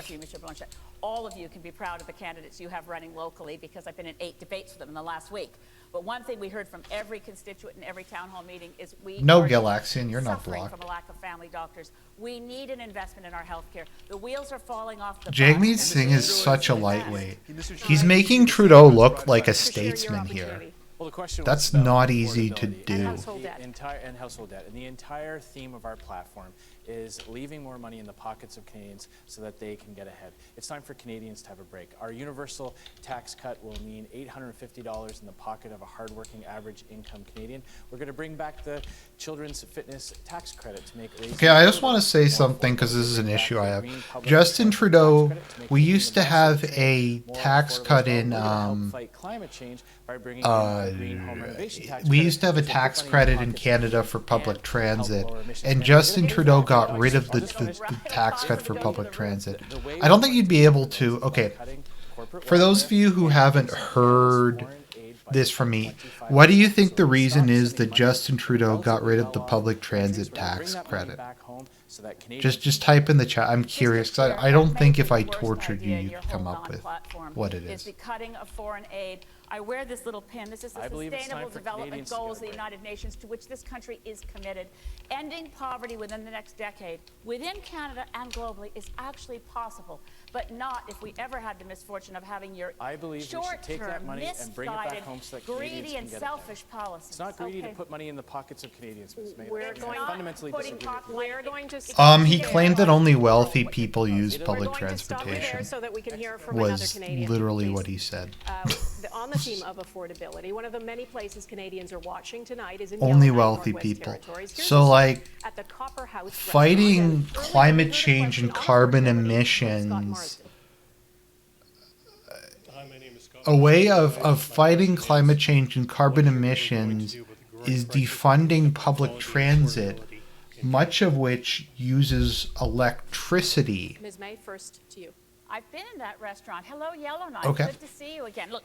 All of you can be proud of the candidates you have running locally because I've been in 8 debates with them in the last week. But one thing we heard from every constituent in every town hall meeting is we no, Galaxian, you're not suffering blocked. from a lack of family doctors. We need an investment in our health care. The wheels are falling off the Jagmeet Singh is such a lightweight. He's making Trudeau look like a statesman here. Well, the question That's not easy to do. And household debt. And the entire theme of our platform is leaving more money in the pockets of Canadians so that they can get ahead. It's time for Canadians to have a break. Our universal tax cut will mean $850 in the pocket of a hardworking average income Canadian. We're going to bring back the children's fitness tax credit to make it. Okay, I just want to say something because this is an issue I have. Justin Trudeau, we used to have a tax cut in we used to have a tax credit in Canada for public transit, and Justin Trudeau got rid of the tax cut for public transit. I don't think you'd be able to. Okay, for those of you who haven't heard this from me, what do you think the reason is that Justin Trudeau got rid of the public transit tax credit? Just type in the chat. I'm curious because I don't think if I tortured you, you could come up with what it is. The cutting of foreign aid. I wear this little pin. This is the Sustainable Development Goals of the United Nations to which this country is committed. Ending poverty within the next decade, within Canada and globally, is actually possible, but not if we ever had the misfortune of having your short-term, misguided, greedy and selfish policies. It's not greedy to put money in the pockets of Canadians, Ms. May. He claimed that only wealthy people use public transportation. Was literally what he said. On the theme of affordability, one of the many places Canadians are watching tonight is in only wealthy people. So like fighting climate change and carbon emissions. A way of fighting climate change and carbon emissions is defunding public transit, much of which uses electricity. Ms. May, first to you. I've been in that restaurant. Hello, Yellowknife. Okay. Good to see you again. Look,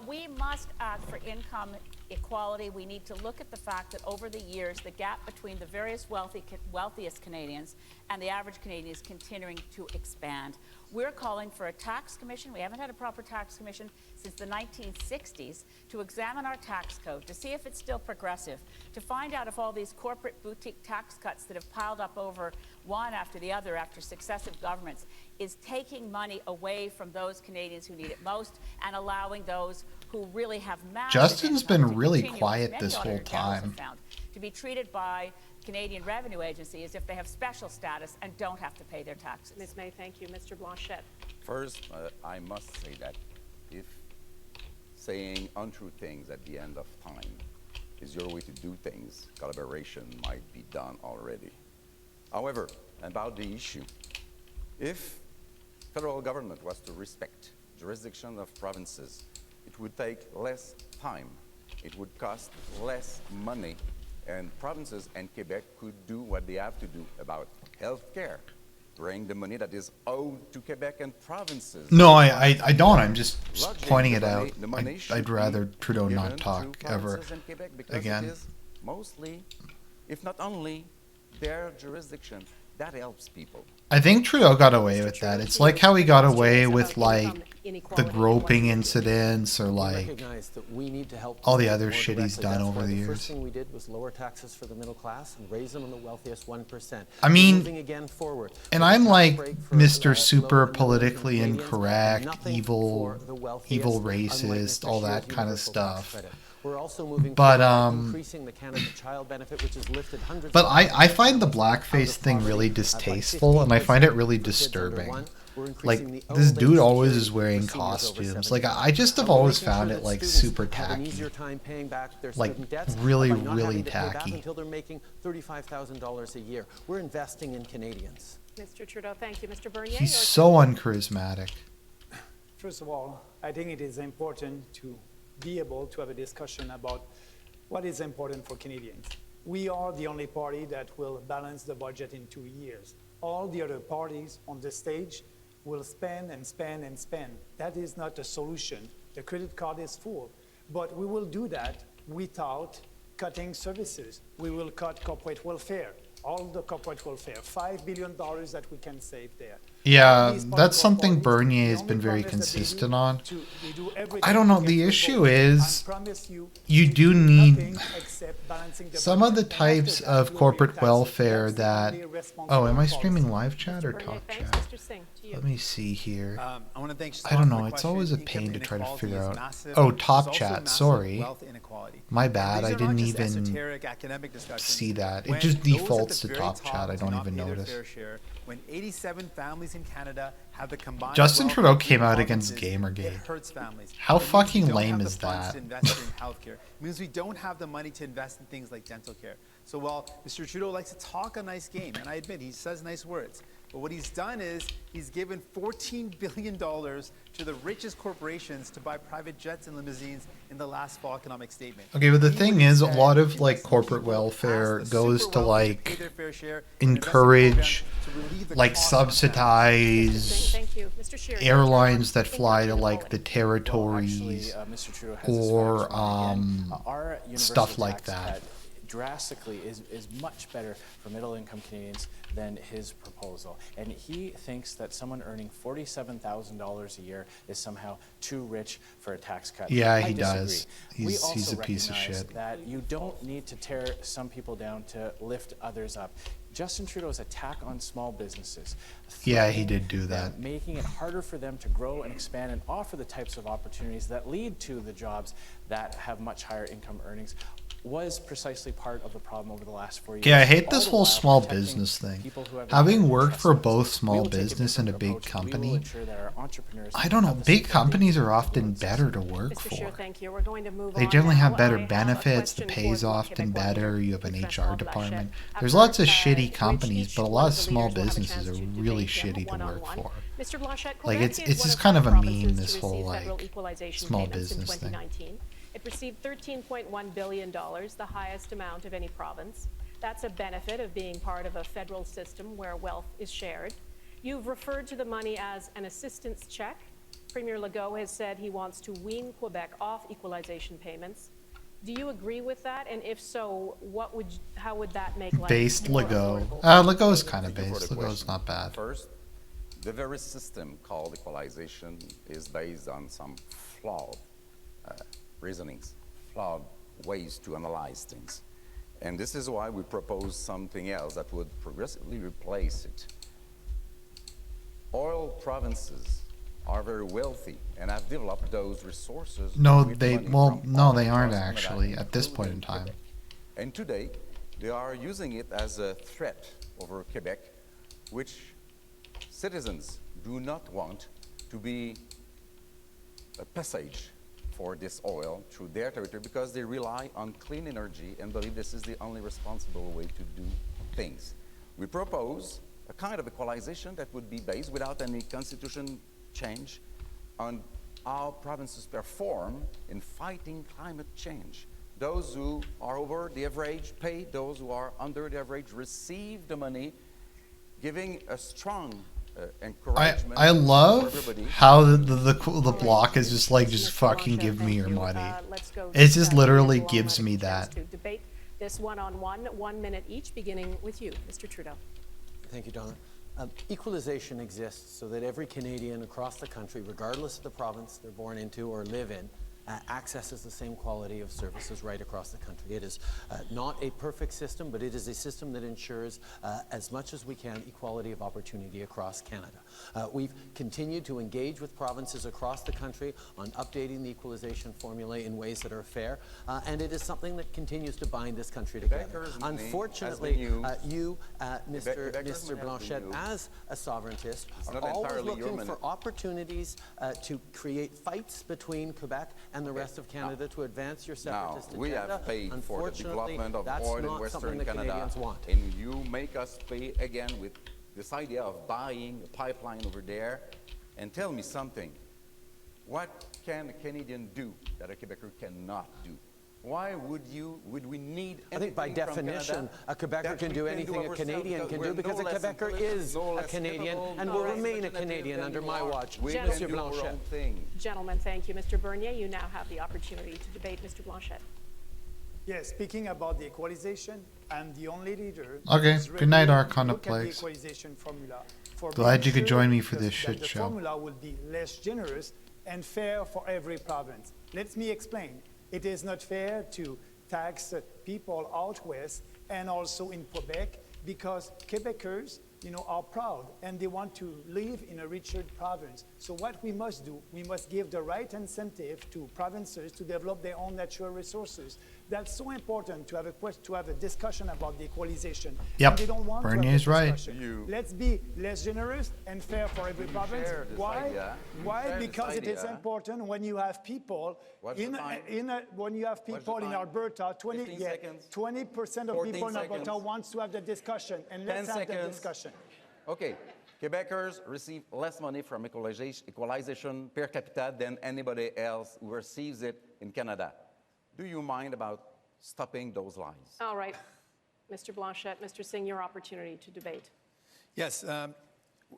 we must act for income equality. We need to look at the fact that over the years, the gap between the various wealthiest Canadians and the average Canadian is continuing to expand. We're calling for a tax commission. We haven't had a proper tax commission since the 1960s to examine our tax code, to see if it's still progressive, to find out if all these corporate boutique tax cuts that have piled up over one after the other after successive governments is taking money away from those Canadians who need it most and allowing those who really have massive Justin's been really quiet this whole time. To be treated by Canadian Revenue Agency as if they have special status and don't have to pay their taxes. Ms. May, thank you. Mr. Blanchet. First, I must say that if saying untrue things at the end of time is your way to do things, collaboration might be done already. However, about the issue, if federal government was to respect jurisdiction of provinces, it would take less time, it would cost less money, and provinces and Quebec could do what they have to do about health care, bring the money that is owed to Quebec and provinces. No, I don't. I'm just pointing it out. I'd rather Trudeau not talk ever again. It is mostly, if not only, their jurisdiction. That helps people. I think Trudeau got away with that. It's like how he got away with like the groping incidents or like all the other shit he's done over the years. The first thing we did was lower taxes for the middle class and raise them on the wealthiest 1%. I mean, moving again forward. And I'm like Mr. Super politically incorrect, evil racist, all that kind of stuff. We're also moving but increasing the Canada Child Benefit, which has lifted hundreds. But I find the blackface thing really distasteful, and I find it really disturbing. Like, this dude always is wearing costumes. Like, I just have always found it like super tacky. Like, really, really tacky. Until they're making $35,000 a year. We're investing in Canadians. Mr. Trudeau, thank you. Mr. Bernier. He's so uncharismatic. First of all, I think it is important to be able to have a discussion about what is important for Canadians. We are the only party that will balance the budget in 2 years. All the other parties on the stage will spend and spend and spend. That is not a solution. The credit card is full, but we will do that without cutting services. We will cut corporate welfare, all the corporate welfare, $5 billion that we can save there. Yeah, that's something Bernier has been very consistent on. I don't know, the issue is you do need some of the types of corporate welfare that... Oh, am I streaming live chat or talk chat? Let me see here. I don't know, it's always a pain to try to figure out. Oh, top chat, sorry. My bad, I didn't even see that. It just defaults to top chat, I don't even notice. When 87 families in Canada have the combined Justin Trudeau came out against Gamergate. How fucking lame is that? It means we don't have the money to invest in things like dental care. So while Mr. Trudeau likes to talk a nice game, and I admit he says nice words, but what he's done is he's given $14 billion to the richest corporations to buy private jets and limousines in the last fall economic statement. Okay, but the thing is, a lot of like corporate welfare goes to like encourage, like subsidize airlines that fly to like the territories or stuff like that. Drastically is much better for middle-income Canadians than his proposal. And he thinks that someone earning $47,000 a year is somehow too rich for a tax cut. Yeah, he does. He's a piece of shit. That you don't need to tear some people down to lift others up. Justin Trudeau's attack on small businesses. Yeah, he did do that. Making it harder for them to grow and expand and offer the types of opportunities that lead to the jobs that have much higher income earnings was precisely part of the problem over the last 4 years. Yeah, I hate this whole small business thing. Having worked for both small business and a big company, I don't know, big companies are often better to work for. They generally have better benefits, the pay's often better, you have an HR department. There's lots of shitty companies, but a lot of small businesses are really shitty to work for. Like, it's just kind of a meme, this whole, like, small business thing. It received $13.1 billion, the highest amount of any province. That's a benefit of being part of a federal system where wealth is shared. You've referred to the money as an assistance check. Premier Legault has said he wants to wean Quebec off equalization payments. Do you agree with that? And if so, how would that make life based more Legault? affordable? Legault is kind of based. Legault's not bad. First, the very system called equalization is based on some flawed reasonings, flawed ways to analyze things. And this is why we propose something else that would progressively replace it. Oil provinces are very wealthy and have developed those resources. No, they aren't actually at this point in time. And today, they are using it as a threat over Quebec, which citizens do not want to be a passage for this oil through their territory because they rely on clean energy and believe this is the only responsible way to do things. We propose a kind of equalization that would be based without any constitution change on how provinces perform in fighting climate change. Those who are over the average pay, those who are under the average receive the money giving a strong encouragement. I love how the block is just like, just fucking give me your money. It just literally gives me that. To debate this one-on-one, 1 minute each, beginning with you, Mr. Trudeau. Thank you, Donna. Equalization exists so that every Canadian across the country, regardless of the province they're born into or live in, accesses the same quality of services right across the country. It is not a perfect system, but it is a system that ensures, as much as we can, equality of opportunity across Canada. We've continued to engage with provinces across the country on updating the equalization formula in ways that are fair, and it is something that continues to bind this country together. Unfortunately, you, Mr. Blanchet, as a sovereigntist, are always looking for opportunities to create fights between Quebec and the rest of Canada to advance your separatist agenda. We have paid for the development of oil in Western Canada, and you make us pay again with this idea of buying a pipeline over there. And tell me something, what can a Canadian do that a Quebecer cannot do? Why would we need anything? I think by definition, a Quebecer can do anything a Canadian can do, because a Quebecer is a Canadian and will remain a Canadian under my watch. Monsieur Blanchet. Gentlemen, thank you. Mr. Bernier, you now have the opportunity to debate Mr. Blanchet. Yes, speaking about the equalization, I'm the only leader. Okay, good night, Arcana Plagues. Equalization formula Glad you could join me for this shit show. The formula will be less generous and fair for every province. Let me explain. It is not fair to tax people out west and also in Quebec, because Quebecers, are proud and they want to live in a richer province. So what we must do, we must give the right incentive to provinces to develop their own natural resources. That's so important to have a discussion about the equalization. Yep, they don't want Bernier's right. Let's be less generous and fair for every province. Why? Why? Because it is important when you have people in Alberta. 20% of people in Alberta wants to have the discussion, and let's have that discussion. Okay. Quebecers receive less money from equalization per capita than anybody else who receives it in Canada. Do you mind about stopping those lies? All right. Mr. Blanchet, Mr. Singh, your opportunity to debate. Yes.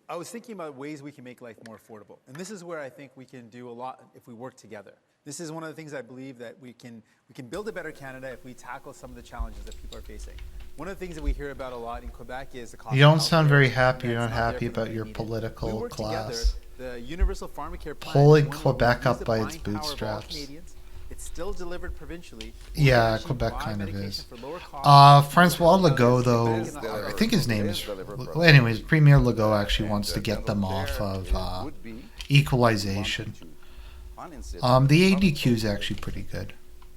I was thinking about ways we can make life more affordable. And this is where I think we can do a lot if we work together. This is one of the things I believe that we can build a better Canada if we tackle some of the challenges that people are facing. One of the things that we hear about a lot in Quebec is the cost. You don't sound very happy. You're not happy about your political class. The universal pharmacare plan, pulling Quebec up by its bootstraps. It's still delivered provincially. Yeah, Quebec kind of is. Francois Legault, though, I think his name is... Anyways, Premier Legault actually wants to get them off of Equalization. The ADQ is actually pretty good.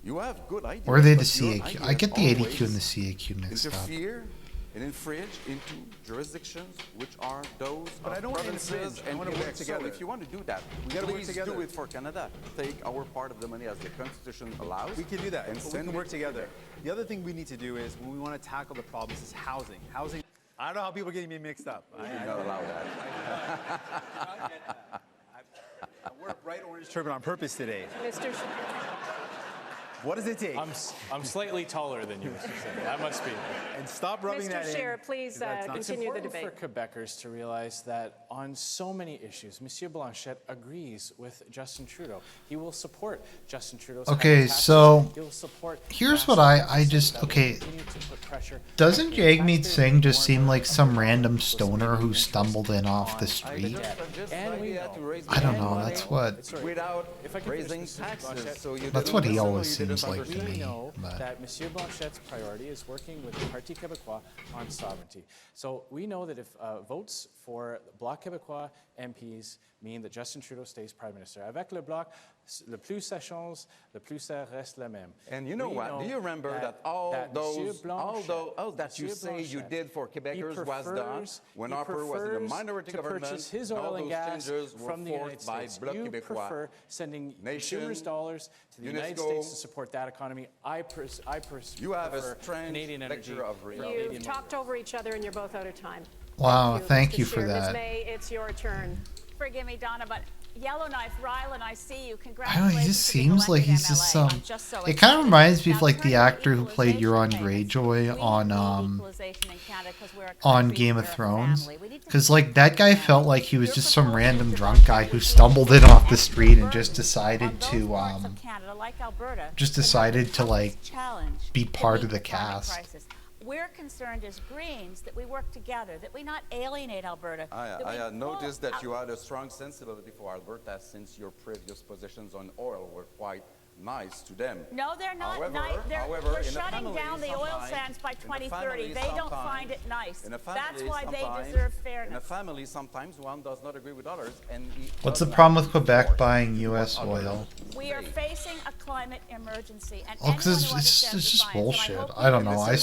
Or are they the CAQ? I get the ADQ and the CAQ mixed up. And infringe into jurisdictions which are those but of provinces and want to work together. So if you want to do that, please do it for Canada. Take our part of the money as the Constitution allows. We can do that, and we can work together. The other thing we need to do is, when we want to tackle the problems, is housing. Housing. I don't know how people are getting me mixed up. I don't allow that. I wore a bright orange turban on purpose today. Mr. What does it take? I'm slightly taller than you, Mr. Singh. That must be. And stop rubbing that in. Mr. Scheer, please continue the debate. It's important for Quebecers to realize that on so many issues, Monsieur Blanchet agrees with Justin Trudeau. He will support Justin Trudeau's okay, so here's what I just, okay, doesn't Jagmeet Singh just seem like some random stoner who stumbled in off the street? I don't know, that's what, that's what he always seems like to me. That Monsieur Blanchet's priority is working with the Parti Québécois on sovereignty. So we know that if votes for Bloc Québécois MPs mean that Justin Trudeau stays Prime Minister. Avec le Bloc, le plus ça change, le plus ça reste le même. And you know what? Do you remember that all that you say you did for Quebecers was done when Harper was in the minority government? Purchase his oil and gas from the United States. You prefer sending consumers' dollars to the United States to support that economy. I prefer Canadian energy. You've talked over each other and you're both out of time. Wow, thank you for Ms. that. May, it's your turn. Forgive me, Donna, but Yellowknife, Ryland, I see you. I Congratulations. don't know, he just seems like he's just MLA. some. So it kind of reminds me of like the turning actor who played Euron Greyjoy on Game of Thrones. Because like that guy felt like he was just some random drunk guy who stumbled in off the street and just decided to like be part of the cast. We're concerned as Greens that we work together, that we not alienate Alberta. I noticed that you had a strong sensibility for Alberta since your previous positions on oil were quite nice to them. No, they're not nice. We're shutting down the oil sands by 2030. They don't find it nice. That's why they deserve fairness. In a family, sometimes one does not agree with others. And what's the problem with Quebec buying U.S. oil? We are facing a climate emergency. Because it's just bullshit. I don't know. I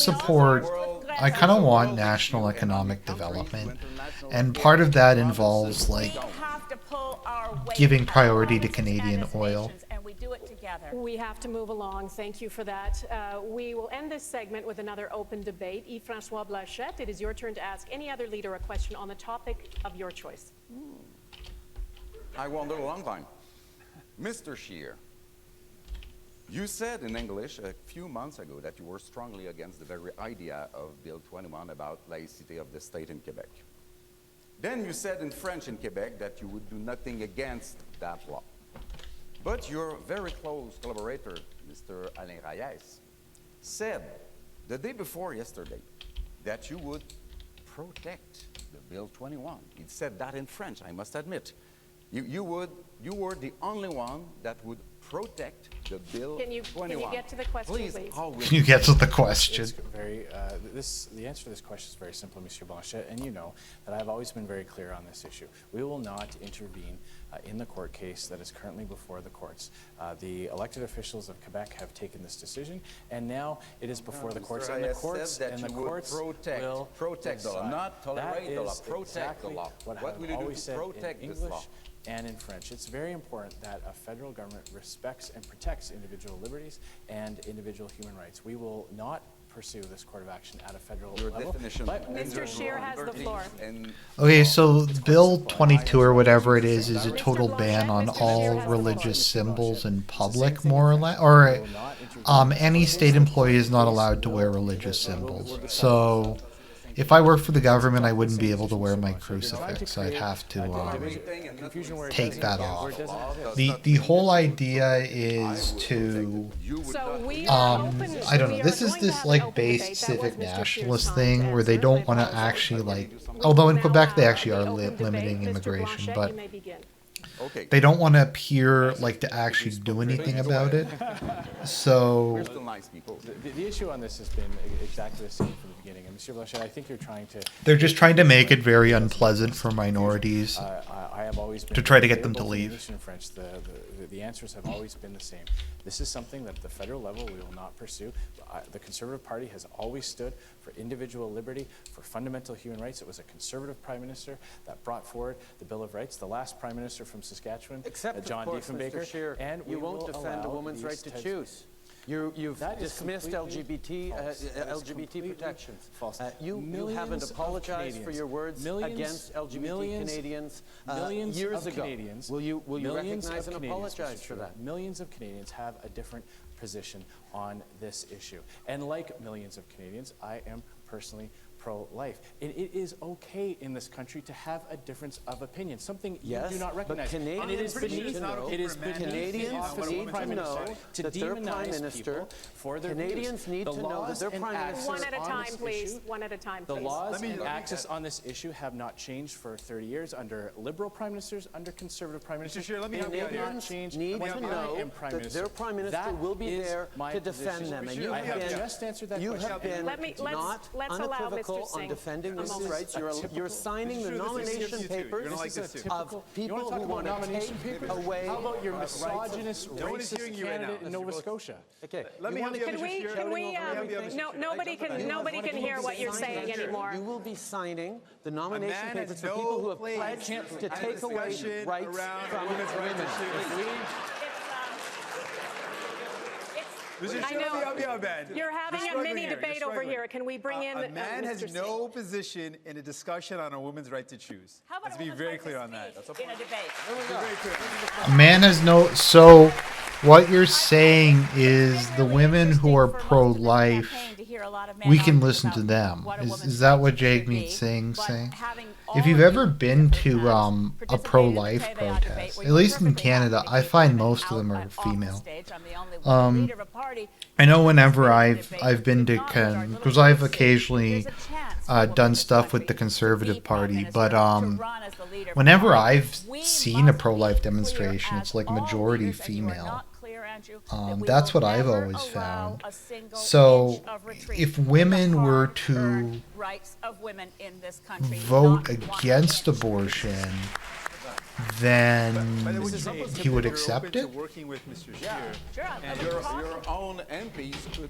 kind of want national economic development. And part of that involves, like, giving priority to Canadian oil. We have to move along. Thank you for that. We will end this segment with another open debate. Yves-François Blanchet, it is your turn to ask any other leader a question on the topic of your choice. I wondered a long time. Mr. Scheer, you said in English a few months ago that you were strongly against the very idea of Bill 21 about laicity of the state in Quebec. Then you said in French in Quebec that you would do nothing against that law. But your very close collaborator, Mr. Alain Reyes, said the day before yesterday that you would protect the Bill 21. He said that in French, I must admit. You were the only one that would protect the Bill 21. Can you get to the question, please? Can you get to the question? The answer to this question is very simple, Monsieur Blanchet, and you know that I've always been very clear on this issue. We will not intervene in the court case that is currently before the courts. The elected officials of Quebec have taken this decision, and now it is before the courts. And the courts will protect the law, not tolerate the law, protect the law. What will you do to protect this law? And in French. It's very important that a federal government respects and protects individual liberties and individual human rights. We will not pursue this court of action at a federal level. Mr. Scheer has the floor. Okay, so Bill 22 or whatever it is a total ban on all religious symbols in public, more or less. Or any state employee is not allowed to wear religious symbols. So if I worked for the government, I wouldn't be able to wear my crucifix. I'd have to take that off. The whole idea is to, I don't know, this is this like base civic nationalist thing where they don't want to actually like, although in Quebec they actually are limiting immigration, but they don't want to appear like to actually do anything about it. So the issue on this has been exactly the same from the beginning. And Monsieur Blanchet, I think you're trying to... They're just trying to make it very unpleasant for minorities I have always been to try to get them to leave. In French, the answers have always been the same. This is something that at the federal level we will not pursue. The Conservative Party has always stood for individual liberty, for fundamental human rights. It was a Conservative Prime Minister that brought forward the Bill of Rights, the last Prime Minister from Saskatchewan, John Diefenbaker. And you won't defend a woman's right to choose. You've dismissed LGBT protections. False. You haven't apologized for your words against LGBT Canadians years ago. Canadians, will you recognize and apologize for that? Millions of Canadians have a different position on this issue. And like millions of Canadians, I am personally pro-life. And it is okay in this country to have a difference of opinion, something you do not recognize. But Canadians need to know to demonize people for their Canadians need to know that their Prime Minister... One at a time, please. One at a time, please. The laws and access on this issue have not changed for 30 years under Liberal Prime Ministers, under Conservative Prime Ministers. Mr. Scheer, let me help you out here. Canadians need to know that their Prime Minister will be there to defend them. And you have been not unequivocal on defending women's rights. You're signing the nomination papers of people who want to take away... How about your misogynist, racist candidate in Nova Scotia? Okay. Let me help you. Nobody can hear what you're saying anymore. You will be signing the nomination papers for people who have pledged to take away rights from women. I know. You're having a mini debate over here. Can we bring in a man has Mr. no position in a discussion on a woman's right to choose. How about Let's be very clear on that. That's in a debate? A man has no. So, what you're saying is the women who are pro-life, we can listen to them. Is that what Jagmeet's saying? If you've ever been to a pro-life protest, at least in Canada, I find most of them are female. I know whenever I've been to because I've occasionally done stuff with the Conservative Party, but whenever I've seen a pro-life demonstration, it's like majority female. That's what I've always found. So, if women were to vote against abortion, then he would accept it? Your own MPs could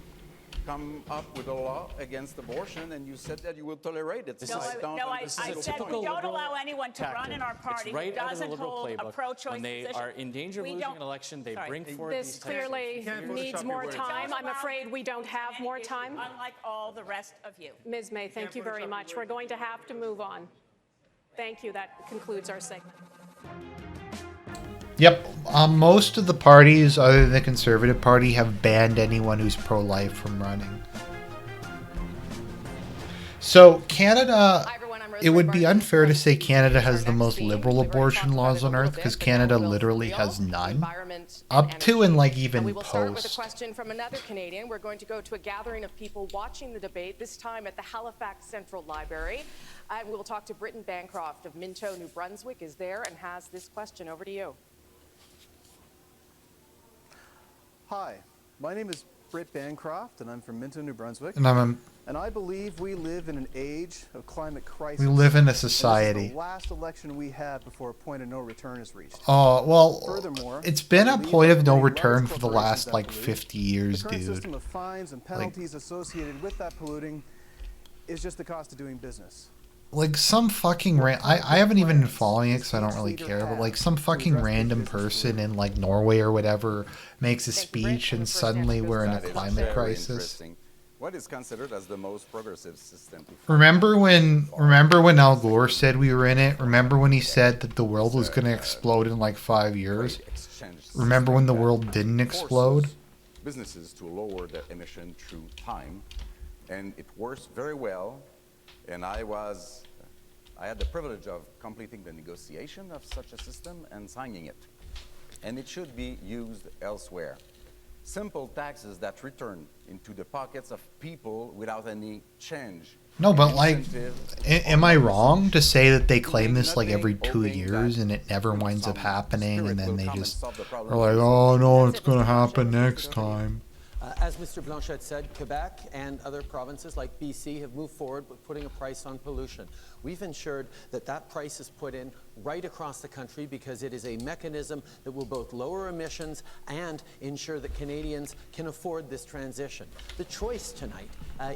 come up with a law against abortion, and you said that you will tolerate it. I said we don't allow anyone to run in our party who doesn't hold a pro-choice when they position. are in danger of losing an election, they bring forward This clearly needs more time. I'm afraid we don't have more time. Unlike all the rest of you. Ms. May, thank you very much. We're going to have to move on. Thank you. That concludes our segment. Yep. Most of the parties, other than the Conservative Party, have banned anyone who's pro-life from running. So Canada, it would be unfair to say Canada has the most liberal abortion laws on earth because Canada literally has none. Up to and like even we'll start with a post. question from another Canadian. We're going to go to a gathering of people watching the debate, this time at the Halifax Central Library. And we'll talk to Britton Bancroft of Minto, New Brunswick, is there and has this question. Over to you. Hi, my name is Britt Bancroft, and I'm from Minto, New Brunswick. And I believe we live in an age of climate crisis. we live in a society. This is the last election we have before a point of no return is reached. Oh, well, Furthermore, it's been a point of no return for the last, like, 50 years, the current dude. system of fines and penalties associated with that polluting is just the cost of doing business. Like, some fucking I haven't even been following it because I don't really care, but, like, some fucking random person in, like, Norway or whatever makes a speech and suddenly we're in a climate crisis. What is considered as the most progressive system? Remember when Al Gore said we were in it? Remember when he said that the world was going to explode in like 5 years? Remember when the world didn't explode? Businesses to lower their emission through time, and it works very well. And I had the privilege of completing the negotiation of such a system and signing it. And it should be used elsewhere. Simple taxes that return into the pockets of people without any change. No, but like, am I wrong to say that they claim this like every 2 years and it never winds up happening, and then they just are like, oh no, it's going to happen next time? As Mr. Blanchette said, Quebec and other provinces like BC have moved forward with putting a price on pollution. We've ensured that that price is put in right across the country because it is a mechanism that will both lower emissions and ensure that Canadians can afford this transition. The choice tonight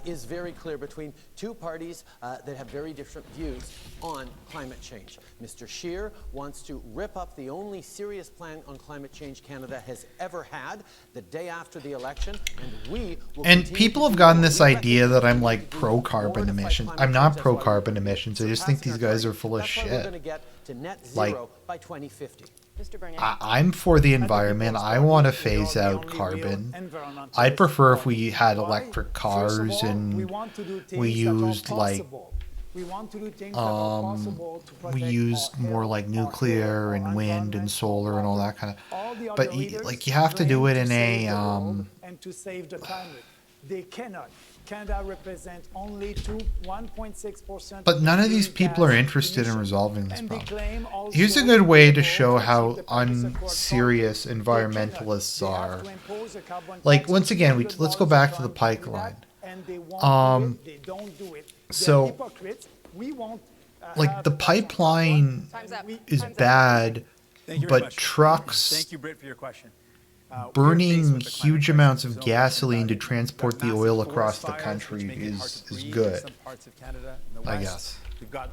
is very clear between two parties that have very different views on climate change. Mr. Scheer wants to rip up the only serious plan on climate change Canada has ever had the day after the election, and we will. And people have gotten this idea that I'm like pro-carbon emissions. I'm not pro-carbon emissions. I just think these guys are full of shit. Like, by 2050. I'm for the environment. I want to phase out carbon. I'd prefer if we had electric cars and we used like we used more like nuclear and wind and solar and all that kind of. But like you have to do it in a and to save the climate. They cannot. Canada represents only 1.6%. But none of these people are interested in resolving this problem. Here's a good way to show how unserious environmentalists are. Like, once again, let's go back to the pipeline. So, like, the pipeline is bad, but trucks... Thank you, Britt, for your question. Burning huge amounts of gasoline to transport the oil across the country is good, I guess. We've got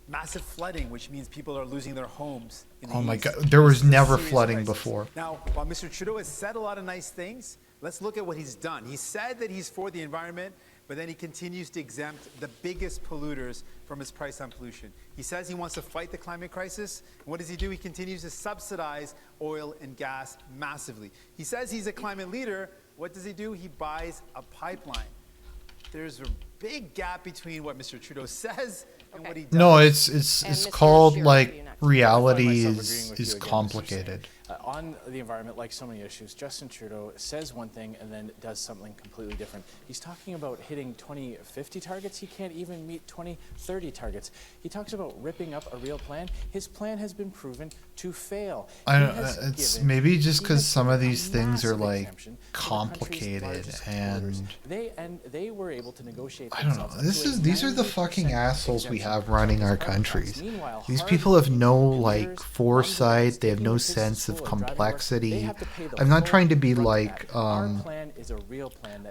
massive flooding, which means people are losing their homes. Oh my God, there was never flooding before. Now, while Mr. Trudeau has said a lot of nice things, Let's look at what he's done. He said that he's for the environment, but then he continues to exempt the biggest polluters from his price on pollution. He says he wants to fight the climate crisis. And what does he do? He continues to subsidize oil and gas massively. He says he's a climate leader. What does he do? He buys a pipeline. There's a big gap between what Mr. Trudeau says and what he does. No, it's called like reality is complicated. On the environment, like so many issues, Justin Trudeau says one thing and then does something completely different. He's talking about hitting 2050 targets. He can't even meet 2030 targets. He talks about ripping up a real plan. His plan has been proven to fail. It's maybe just because some of these things are like complicated and they were able to negotiate. I don't know. These are the fucking assholes we have running our countries. These people have no like foresight. They have no sense of complexity. I'm not trying to be like some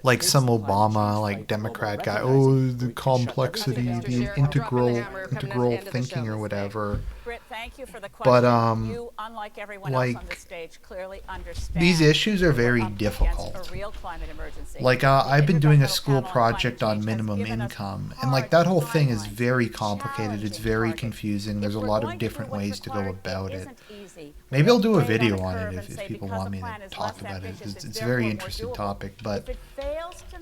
Obama like Democrat guy. Oh, the complexity, the integral thinking or whatever. Britt, thank you for the question. But you, unlike everyone else on this stage, clearly understand these issues are very difficult. A real climate emergency. Like I've been doing a school project on minimum income, and like that whole thing is very complicated. It's very confusing. There's a lot of different ways to go about it. Maybe I'll do a video on it if people want me to talk about it. It's a very interesting topic, but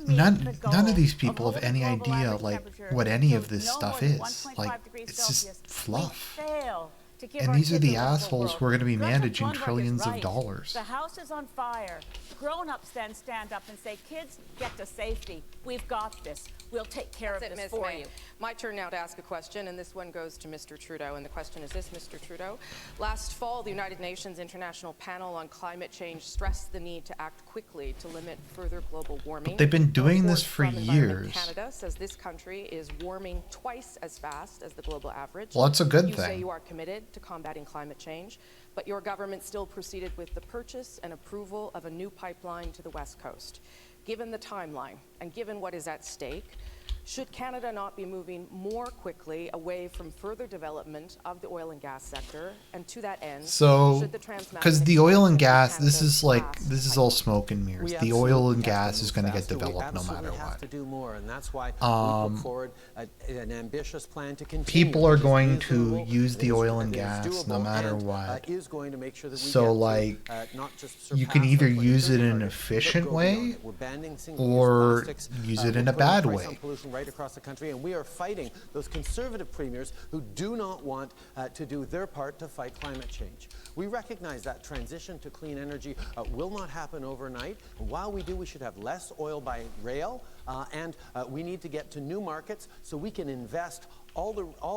none of these people have any idea like what any of this stuff is. Like it's just fluff. And these are the assholes who are going to be managing trillions of dollars. The house is on fire. Grown-ups then stand up and say, kids, get to safety. We've got this. We'll take care of this for you. My turn now to ask a question, and this one goes to Mr. Trudeau. And the question is this, Mr. Trudeau. Last fall, the United Nations International Panel on Climate Change stressed the need to act quickly to limit further global warming. But they've been doing this for years. Canada says this country is warming twice as fast as the global average. Well, that's a good thing. You say you are committed to combating climate change, but your government still proceeded with the purchase and approval of a new pipeline to the West Coast. Given the timeline and given what is at stake, should Canada not be moving more quickly away from further development of the oil and gas sector? And to that end, because the oil and gas, this is all smoke and mirrors. The oil and gas is going to get developed no matter what. To do more, and that's why we put forward an ambitious plan to continue. People are going to use the oil and gas no matter what. So like, you can either use it in an efficient way or use it in a bad way. Right across the country, and we are fighting those conservative premiers who do not want to do their part to fight climate change. We recognize that transition to clean energy will not happen overnight. And while we do, we should have less oil by rail, and we need to get to new markets so we can invest all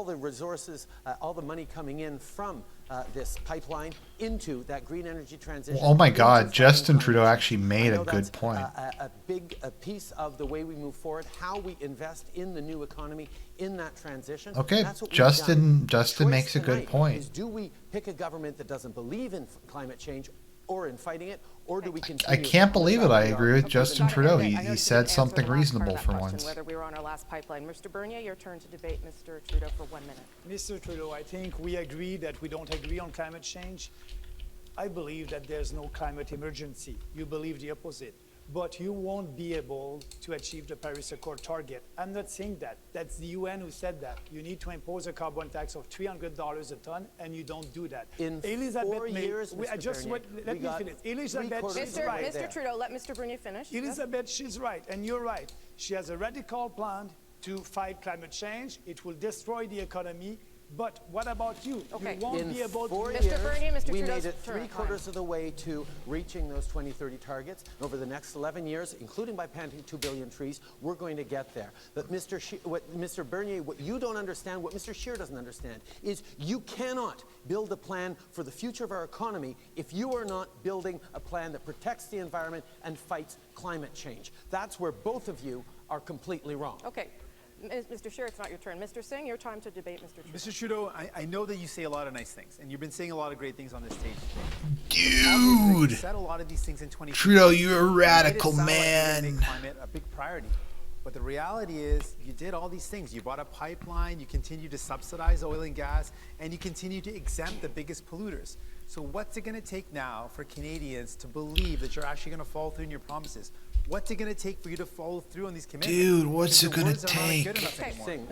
the resources, all the money coming in from this pipeline into that green energy transition. Oh my God, Justin Trudeau actually made a good point. A big piece of the way we move forward, how we invest in the new economy in that transition. Okay, Justin makes a good point. Is, do we pick a government that doesn't believe in climate change or in fighting it, or do we continue? I can't believe it. I agree with Justin Trudeau. He said something reasonable for once. Whether we were on our last pipeline. Mr. Bernier, your turn to debate Mr. Trudeau for 1 minute. Mr. Trudeau, I think we agree that we don't agree on climate change. I believe that there's no climate emergency. You believe the opposite. But you won't be able to achieve the Paris Accord target. I'm not saying that. That's the UN who said that. You need to impose a carbon tax of $300 a ton, and you don't do that. In 4 years, let me finish. Elizabeth, she's right. Mr. Trudeau, let Mr. Bernier finish. Elizabeth, she's right, and you're right. She has a radical plan to fight climate change. It will destroy the economy. But what about you? Okay. You won't be able to. Mr. Bernier, Mr. We Trudeau's made it three-quarters of the way to reaching those 2030 targets. Over the next 11 years, including by planting 2 billion trees, we're going to get there. But Mr. Bernier, what you don't understand, what Mr. Scheer doesn't understand, is you cannot build a plan for the future of our economy if you are not building a plan that protects the environment and fights climate change. That's where both of you are completely wrong. Okay. Mr. Scheer, it's not your turn. Mr. Singh, your time to debate Mr. Trudeau. Mr. Trudeau, I know that you say a lot of nice things, and you've been saying a lot of great things on this stage. Dude! You said a lot of these things in 2015. Trudeau, you're a radical man. Like climate a big priority. But the reality is you did all these things. You bought a pipeline, you continue to subsidize oil and gas, and you continue to exempt the biggest polluters. So what's it going to take now for Canadians to believe that you're actually going to follow through on your promises? What's it going to take for you to follow through on these commitments? Dude, what's it going to take?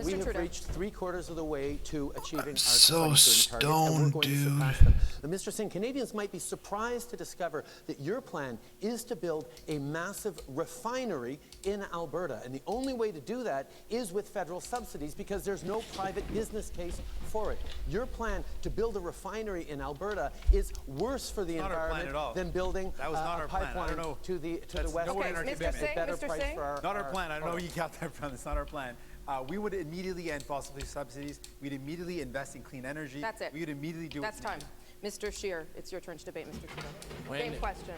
We have reached 3/4 of the way to achieving our so 2030 targets, and we're stoned, going to dude. surpass them. But Mr. Singh, Canadians might be surprised to discover that your plan is to build a massive refinery in Alberta. And the only way to do that is with federal subsidies because there's no private business case for it. Your plan to build a refinery in Alberta is worse for the environment than building a pipeline to the west. Mr. Singh, Mr. Singh? Not our plan. I don't know where you got that from. It's not our plan. We would immediately end fossil fuel subsidies. We'd immediately invest in clean energy. That's it. We would immediately do That's time. Mr. Scheer, it's your turn to debate, Mr. Trudeau. Same question.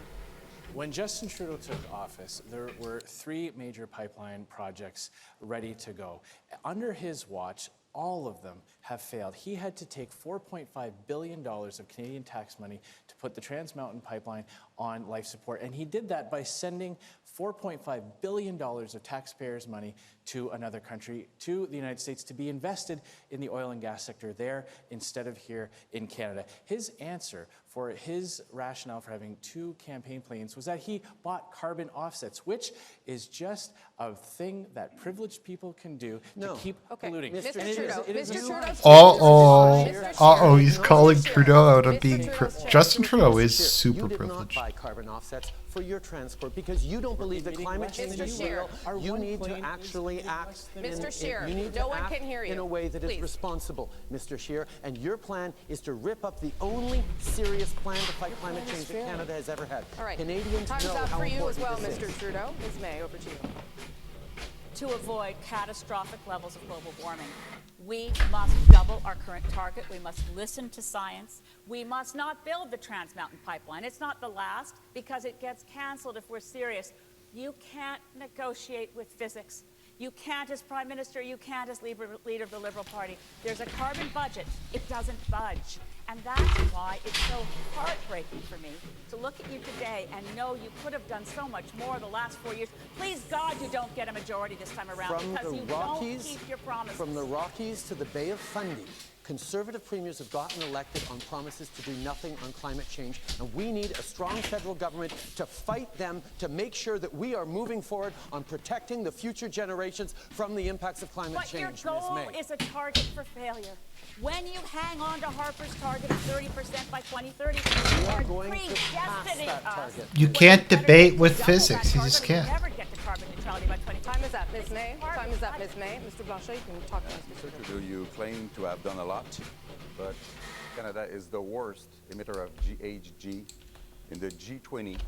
When Justin Trudeau took office, there were 3 major pipeline projects ready to go. Under his watch, all of them have failed. He had to take $4.5 billion of Canadian tax money to put the Trans Mountain Pipeline on life support. And he did that by sending $4.5 billion of taxpayers' money to another country, to the United States, to be invested in the oil and gas sector there instead of here in Canada. His answer for his rationale for having 2 campaign planes was that he bought carbon offsets, which is just a thing that privileged people can do to keep polluting. Uh-oh, he's calling Trudeau out on being... Justin Trudeau is super privileged. You did not buy carbon offsets for your transport because you don't believe that climate change is real. You need to actually act in a way that is responsible, Mr. Scheer. And your plan is to rip up the only serious plan to fight climate change that Canada has ever had. All right. Canadians Time's know up how for you as important well, this Mr. Trudeau. Ms. May, over to you. To avoid catastrophic levels of global warming, we must double our current target. We must listen to science. We must not build the Trans Mountain Pipeline. It's not the last because it gets canceled if we're serious. You can't negotiate with physics. You can't as Prime Minister, you can't as leader of the Liberal Party. There's a carbon budget. It doesn't budge. And that's why it's so heartbreaking for me to look at you today and know you could have done so much more the last 4 years. Please, God, you don't get a majority this time around because you don't keep your promises. From the Rockies to the Bay of Fundy, Conservative premiers have gotten elected on promises to do nothing on climate change, and we need a strong federal government to fight them to make sure that we are moving forward on protecting the future generations from the impacts of climate change. But your goal is a target for failure. When you hang on to Harper's target of 30% by 2030, you are going to pass that target. You can't debate with physics. You just can't. Never get to carbon neutrality by 2030. Time is up, Ms. May. Time is up, Ms. May. Mr. Blanchet, you can talk to Mr. Trudeau. You claim to have done a lot, but Canada is the worst emitter of GHG in the G20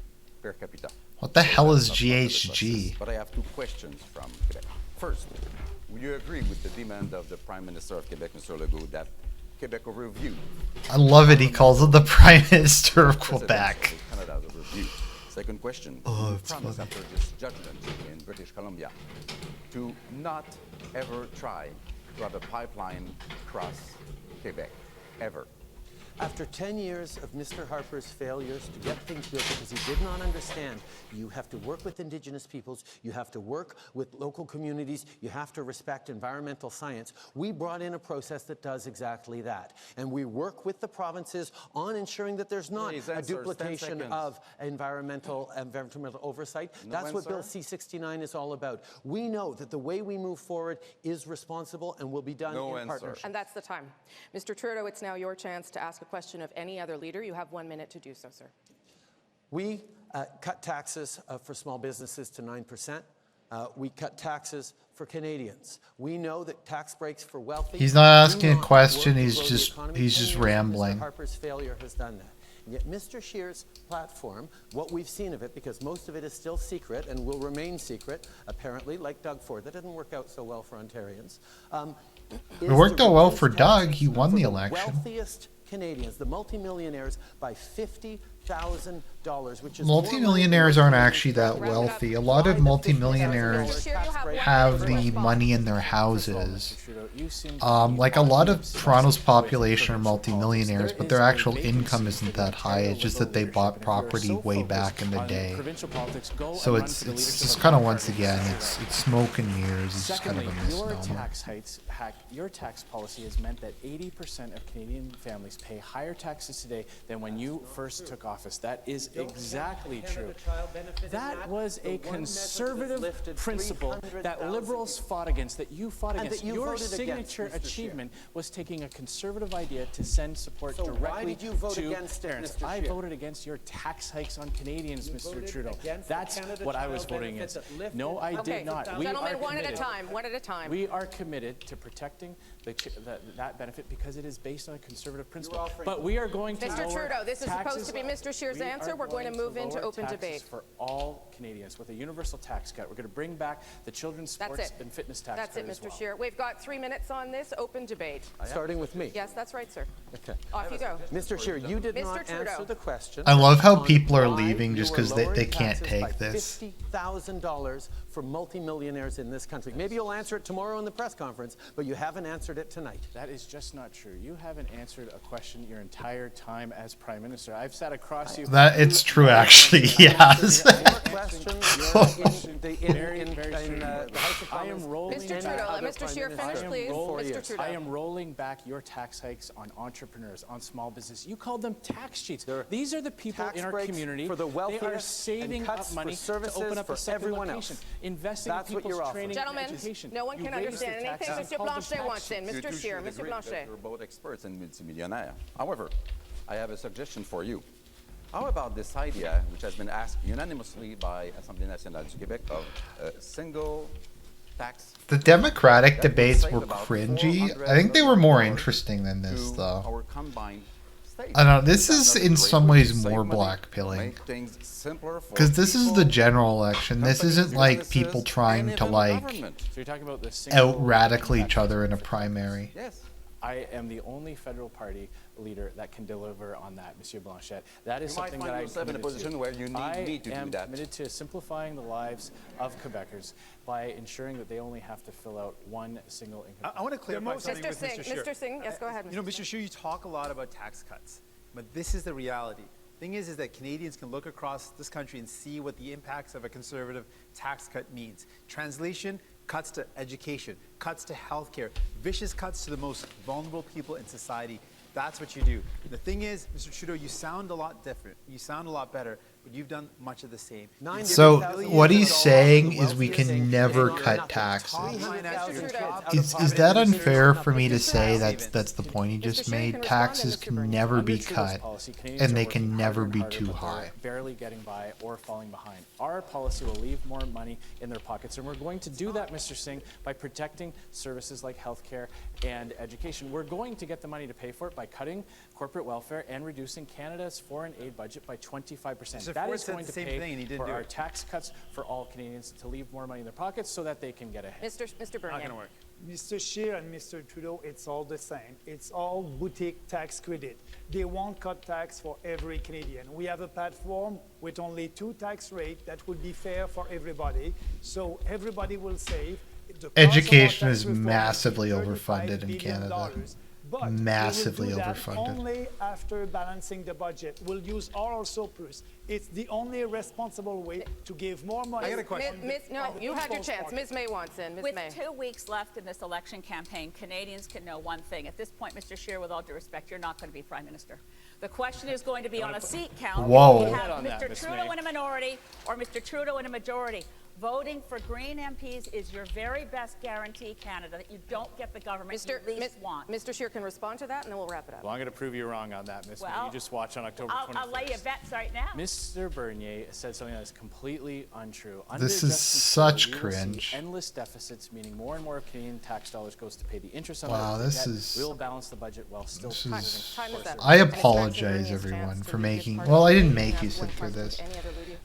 per capita. What the hell is GHG? But I have 2 questions from Quebec. First, will you agree with the demand of the Prime Minister of Quebec, Mr. Legault, that Quebec overview? I love it. He calls him the Prime Minister of Quebec. Canada's overview. Second question. Oh, promise after this judgment in British Columbia to not ever try to have a pipeline cross Quebec, ever. After 10 years of Mr. Harper's failures to get things built because he did not understand, you have to work with Indigenous peoples, you have to work with local communities, you have to respect environmental science. We brought in a process that does exactly that. And we work with the provinces on ensuring that there's not a duplication of environmental oversight. That's what Bill C-69 is all about. We know that the way we move forward is responsible and will be done in partnership. And that's the time. Mr. Trudeau, it's now your chance to ask a question of any other leader. You have 1 minute to do so, sir. We cut taxes for small businesses to 9%. We cut taxes for Canadians. We know that tax breaks for wealthy. He's not asking a question. He's just rambling. Mr. Harper's failure has done that. And yet Mr. Scheer's platform, what we've seen of it, because most of it is still secret and will remain secret, apparently, like Doug Ford. That didn't work out so well for Ontarians. It worked out well for Doug. He won the election. Wealthiest Canadians, the multimillionaires, by $50 $50,000, which is multimillionaires aren't actually that wealthy. A lot of multimillionaires have the money in their houses. Like a lot of Toronto's population are multimillionaires, but their actual income isn't that high. It's just that they bought property way back in the day. So it's just kind of, once again, it's smoke and mirrors. It's just kind of a misnomer. Your tax policy has meant that 80% of Canadian families pay higher taxes today than when you first took office. That is exactly true. That was a conservative principle that Liberals fought against, that you fought against. Your signature achievement was taking a conservative idea to send support directly to parents. I voted against your tax hikes on Canadians, Mr. Trudeau. That's what I was voting against. No, I did not. Gentlemen, one at a time. One at a time. We are committed to protecting that benefit because it is based on a conservative principle. But we are going to Mr. Trudeau, this is supposed to be Mr. Scheer's answer. We're going to move into open debate. For all Canadians with a universal tax cut. We're going to bring back the children's sports and fitness tax cut. That's it, Mr. Scheer. We've got 3 minutes on this open debate. Starting with me. Yes, that's right, sir. Okay. Off you go. Mr. Scheer, you did not answer the question. I love how people are leaving just because they can't take this. $50,000 for multimillionaires in this country. Maybe you'll answer it tomorrow in the press conference, but you haven't answered it tonight. That is just not true. You haven't answered a question your entire time as Prime Minister. I've sat across you. That it's true, actually. Yes. I am rolling. Mr. Trudeau, let Mr. Scheer finish, please. Mr. Trudeau. I am rolling back your tax hikes on entrepreneurs, on small business. You called them tax cheats. These are the people in our community. For the wealthiest, they are saving up money to open up a second location, investing in people's training and education. No one can understand anything Mr. Blanchet wants in. Mr. Scheer, Mr. Blanchet. You're both experts in multimillionaire. However, I have a suggestion for you. How about this idea, which has been asked unanimously by Assemblée nationale du Québec, of a single tax? The Democratic debates were cringy. I think they were more interesting than this, though. Our combined state. I don't know. This is in some ways more blackpilling. Because this is the general election. This isn't like people trying to out radical each other in a primary. Yes. I am the only federal party leader that can deliver on that, Monsieur Blanchet. That is something that I'm committed to. Where you need me to I am do that. committed to simplifying the lives of Quebecers by ensuring that they only have to fill out one single income. I want to clarify something with Mr. Scheer. Mr. Singh, yes, go ahead. You know, Mr. Scheer, you talk a lot about tax cuts, but this is the reality. Thing is that Canadians can look across this country and see what the impacts of a conservative tax cut means. Translation: cuts to education, cuts to healthcare, vicious cuts to the most vulnerable people in society. That's what you do. The thing is, Mr. Trudeau, you sound a lot different. You sound a lot better, but you've done much of the same. So what he's saying is we can never cut taxes. Is that unfair for me to say? That's the point he just made. Taxes can never be cut, and they can never be too high. Barely getting by or falling behind. Our policy will leave more money in their pockets, and we're going to do that, Mr. Singh, by protecting services like healthcare and education. We're going to get the money to pay for it by cutting corporate welfare and reducing Canada's foreign aid budget by 25%. That is going to pay for our tax cuts for all Canadians to leave more money in their pockets so that they can get ahead. Mr. Bernier. Not going to work. Mr. Scheer and Mr. Trudeau, it's all the same. It's all boutique tax credit. They won't cut tax for every Canadian. We have a platform with only 2 tax rates that would be fair for everybody, so everybody will save. Education is massively overfunded in Canada. But massively overfunded. Only after balancing the budget. We'll use our surplus. It's the only responsible way to give more money. I got a question. No, you had your chance. Ms. May wants in. With 2 weeks left in this election campaign, Canadians can know one thing. At this point, Mr. Scheer, with all due respect, you're not going to be Prime Minister. The question is going to be on a seat count. Whoa. You have Mr. Trudeau in a minority or Mr. Trudeau in a majority. Voting for Green MPs is your very best guarantee, Canada, that you don't get the government you least want. Mr. Scheer can respond to that, and then we'll wrap it up. Well, I'm going to prove you wrong on that, Ms. May. You just watch on October 21st. I'll lay you bets right now. Mr. Bernier said something that is completely untrue. This is such cringe. Endless deficits, meaning more and more of Canadian tax dollars goes to pay the interest on We'll balance the budget while still I apologize, everyone, for making... Well, I didn't make you sit through this.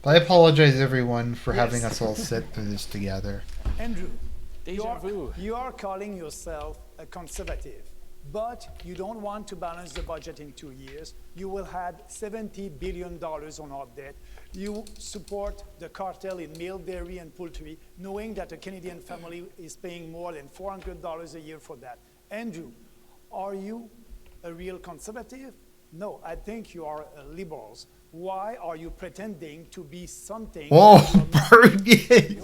But I apologize, everyone, for having us all sit through this together. Andrew, you are calling yourself a conservative. but you don't want to balance the budget in 2 years. You will add $70 billion on our debt. You support the cartel in milk, dairy, and poultry, knowing that a Canadian family is paying more than $400 a year for that. Andrew, are you a real conservative? No, I think you are liberals. Why are you pretending to be something? Whoa, Bernier!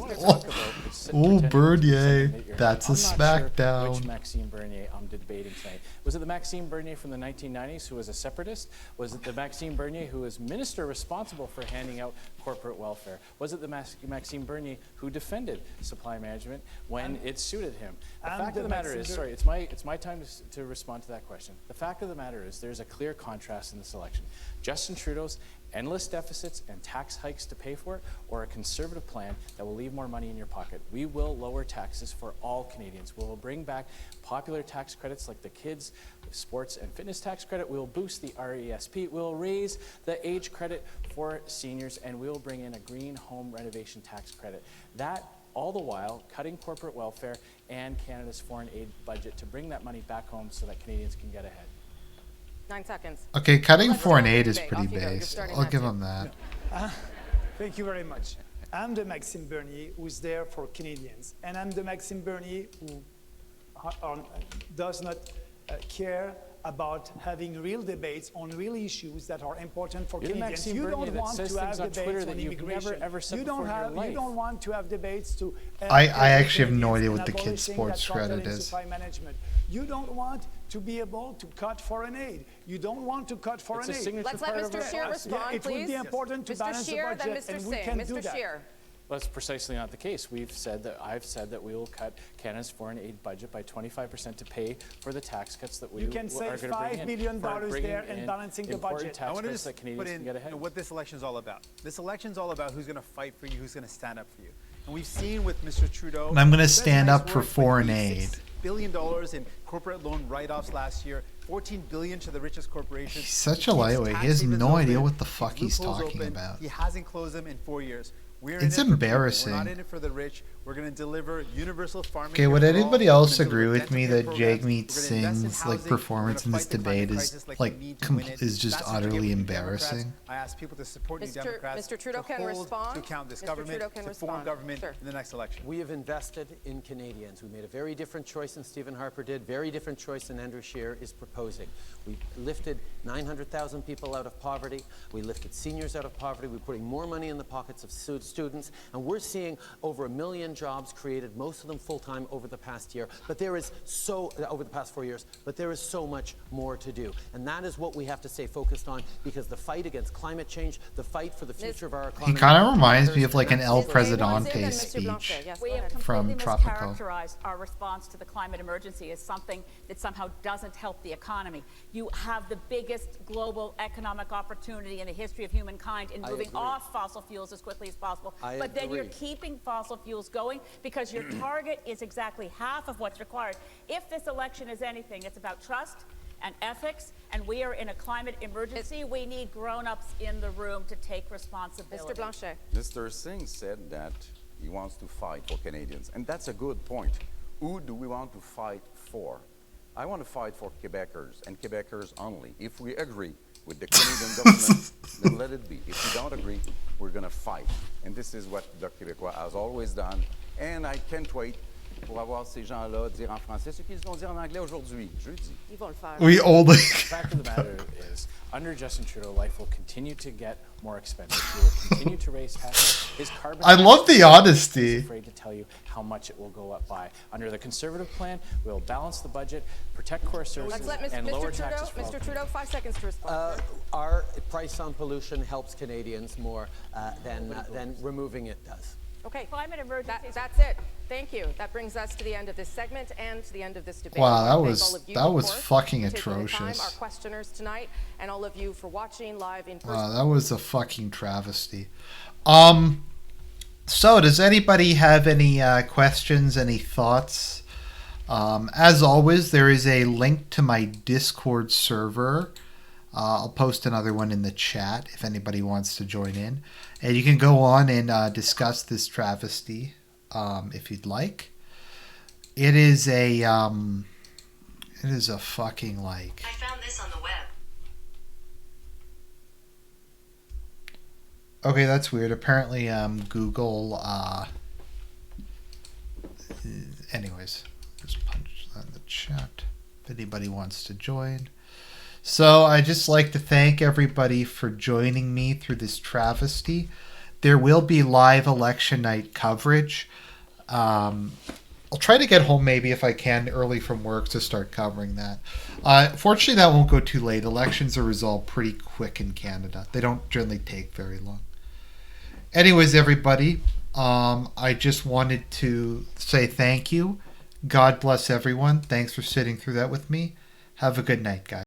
Oh, Bernier. That's a smackdown. Sure which Maxime Bernier I'm debating tonight. Was it the Maxime Bernier from the 1990s who was a separatist? Was it the Maxime Bernier who was minister responsible for handing out corporate welfare? Was it the Maxime Bernier who defended supply management when it suited him? The fact of the matter is, sorry, it's my time to respond to that question. The fact of the matter is there's a clear contrast in this election. Justin Trudeau's endless deficits and tax hikes to pay for it, or a conservative plan that will leave more money in your pocket. We will lower taxes for all Canadians. We will bring back popular tax credits like the kids, sports and fitness tax credit. We will boost the RESP. We will raise the age credit for seniors, and we will bring in a green home renovation tax credit. That all the while cutting corporate welfare and Canada's foreign aid budget to bring that money back home so that Canadians can get ahead. 9 seconds. Okay, cutting foreign aid is pretty base. I'll give him that. Thank you very much. I'm the Maxime Bernier who's there for Canadians. And I'm the Maxime Bernier who does not care about having real debates on real issues that are important for Canadians. You don't want to have debates on immigration. You don't want to have debates to... I actually have no idea what the kids' sports credit is. You don't want to be able to cut foreign aid. You don't want to cut foreign aid. Let's let Mr. Scheer respond, please. It would be important to balance the budget, and we can do that. Well, that's precisely not the case. I've said that we will cut Canada's foreign aid budget by 25% to pay for the tax cuts that we are going to bring in. You can save $5 billion there and balancing the budget. I want to just put in what this election is all about. This election is all about who's going to fight for you, who's going to stand up for you. And we've seen with Mr. Trudeau. And I'm going to stand up for foreign aid. $6 billion in corporate loan write-offs last year, $14 billion to the richest corporations. He's such a lightweight. He has no idea what the fuck he's talking about. He hasn't closed them in 4 years. It's embarrassing. We're not in it for the rich. We're going to deliver universal farming. Okay, would anybody else agree with me that Jagmeet Singh's performance in this debate is just utterly embarrassing? I ask people to support New Democrats. Mr. Trudeau can respond. To count this government, to form government in the next election. We have invested in Canadians. We made a very different choice than Stephen Harper did. Very different choice than Andrew Scheer is proposing. We lifted 900,000 people out of poverty. We lifted seniors out of poverty. We're putting more money in the pockets of students, and we're seeing over 1 million jobs created, most of them full-time over the past year. But there is over the past 4 years, but there is so much more to do. And that is what we have to stay focused on, because the fight against climate change, the fight for the future of our economy. He kind of reminds me of an El Presidente speech from Tropico. Mischaracterized our response to the climate emergency as something that somehow doesn't help the economy. You have the biggest global economic opportunity in the history of humankind in moving off fossil fuels as quickly as possible. But then you're keeping fossil fuels going because your target is exactly half of what's required. If this election is anything, it's about trust and ethics, and we are in a climate emergency. We need grown-ups in the room to take responsibility. Mr. Blanchet. Mr. Singh said that he wants to fight for Canadians, and that's a good point. Who do we want to fight for? I want to fight for Quebecers, and Quebecers only. If we agree with the Canadian government, then let it be. If we don't agree, we're going to fight. And this is what the Québécois has always done. And I can't wait pour avoir ces gens-là dire en français ce qu'ils vont dire en anglais aujourd'hui, jeudi. Ils vont le faire. We only... The fact of the matter is, under Justin Trudeau, life will continue to get more expensive. He will continue to raise taxes. His carbon I love the honesty. I'm afraid to tell you how much it will go up by. Under the Conservative plan, we'll balance the budget, protect core services, and lower taxes for all. Mr. Trudeau, 5 seconds to respond. Our price on pollution helps Canadians more than removing it does. Okay, climate emergency. That's it. Thank you. That brings us to the end of this segment and to the end of this debate. Wow, that was fucking atrocious. Our questioners tonight, and all of you for watching live in person. Wow, that was a fucking travesty. So does anybody have any questions, any thoughts? As always, there is a link to my Discord server. I'll post another one in the chat if anybody wants to join in. And you can go on and discuss this travesty if you'd like. It is a It is a fucking like. I found this on the web. Okay, that's weird. Apparently, Google. Anyways, just punch that in the chat if anybody wants to join. So I just like to thank everybody for joining me through this travesty. There will be live election night coverage. I'll try to get home maybe if I can early from work to start covering that. Fortunately, that won't go too late. Elections are resolved pretty quick in Canada. They don't generally take very long. Anyways, everybody, I just wanted to say thank you. God bless everyone. Thanks for sitting through that with me. Have a good night, guys.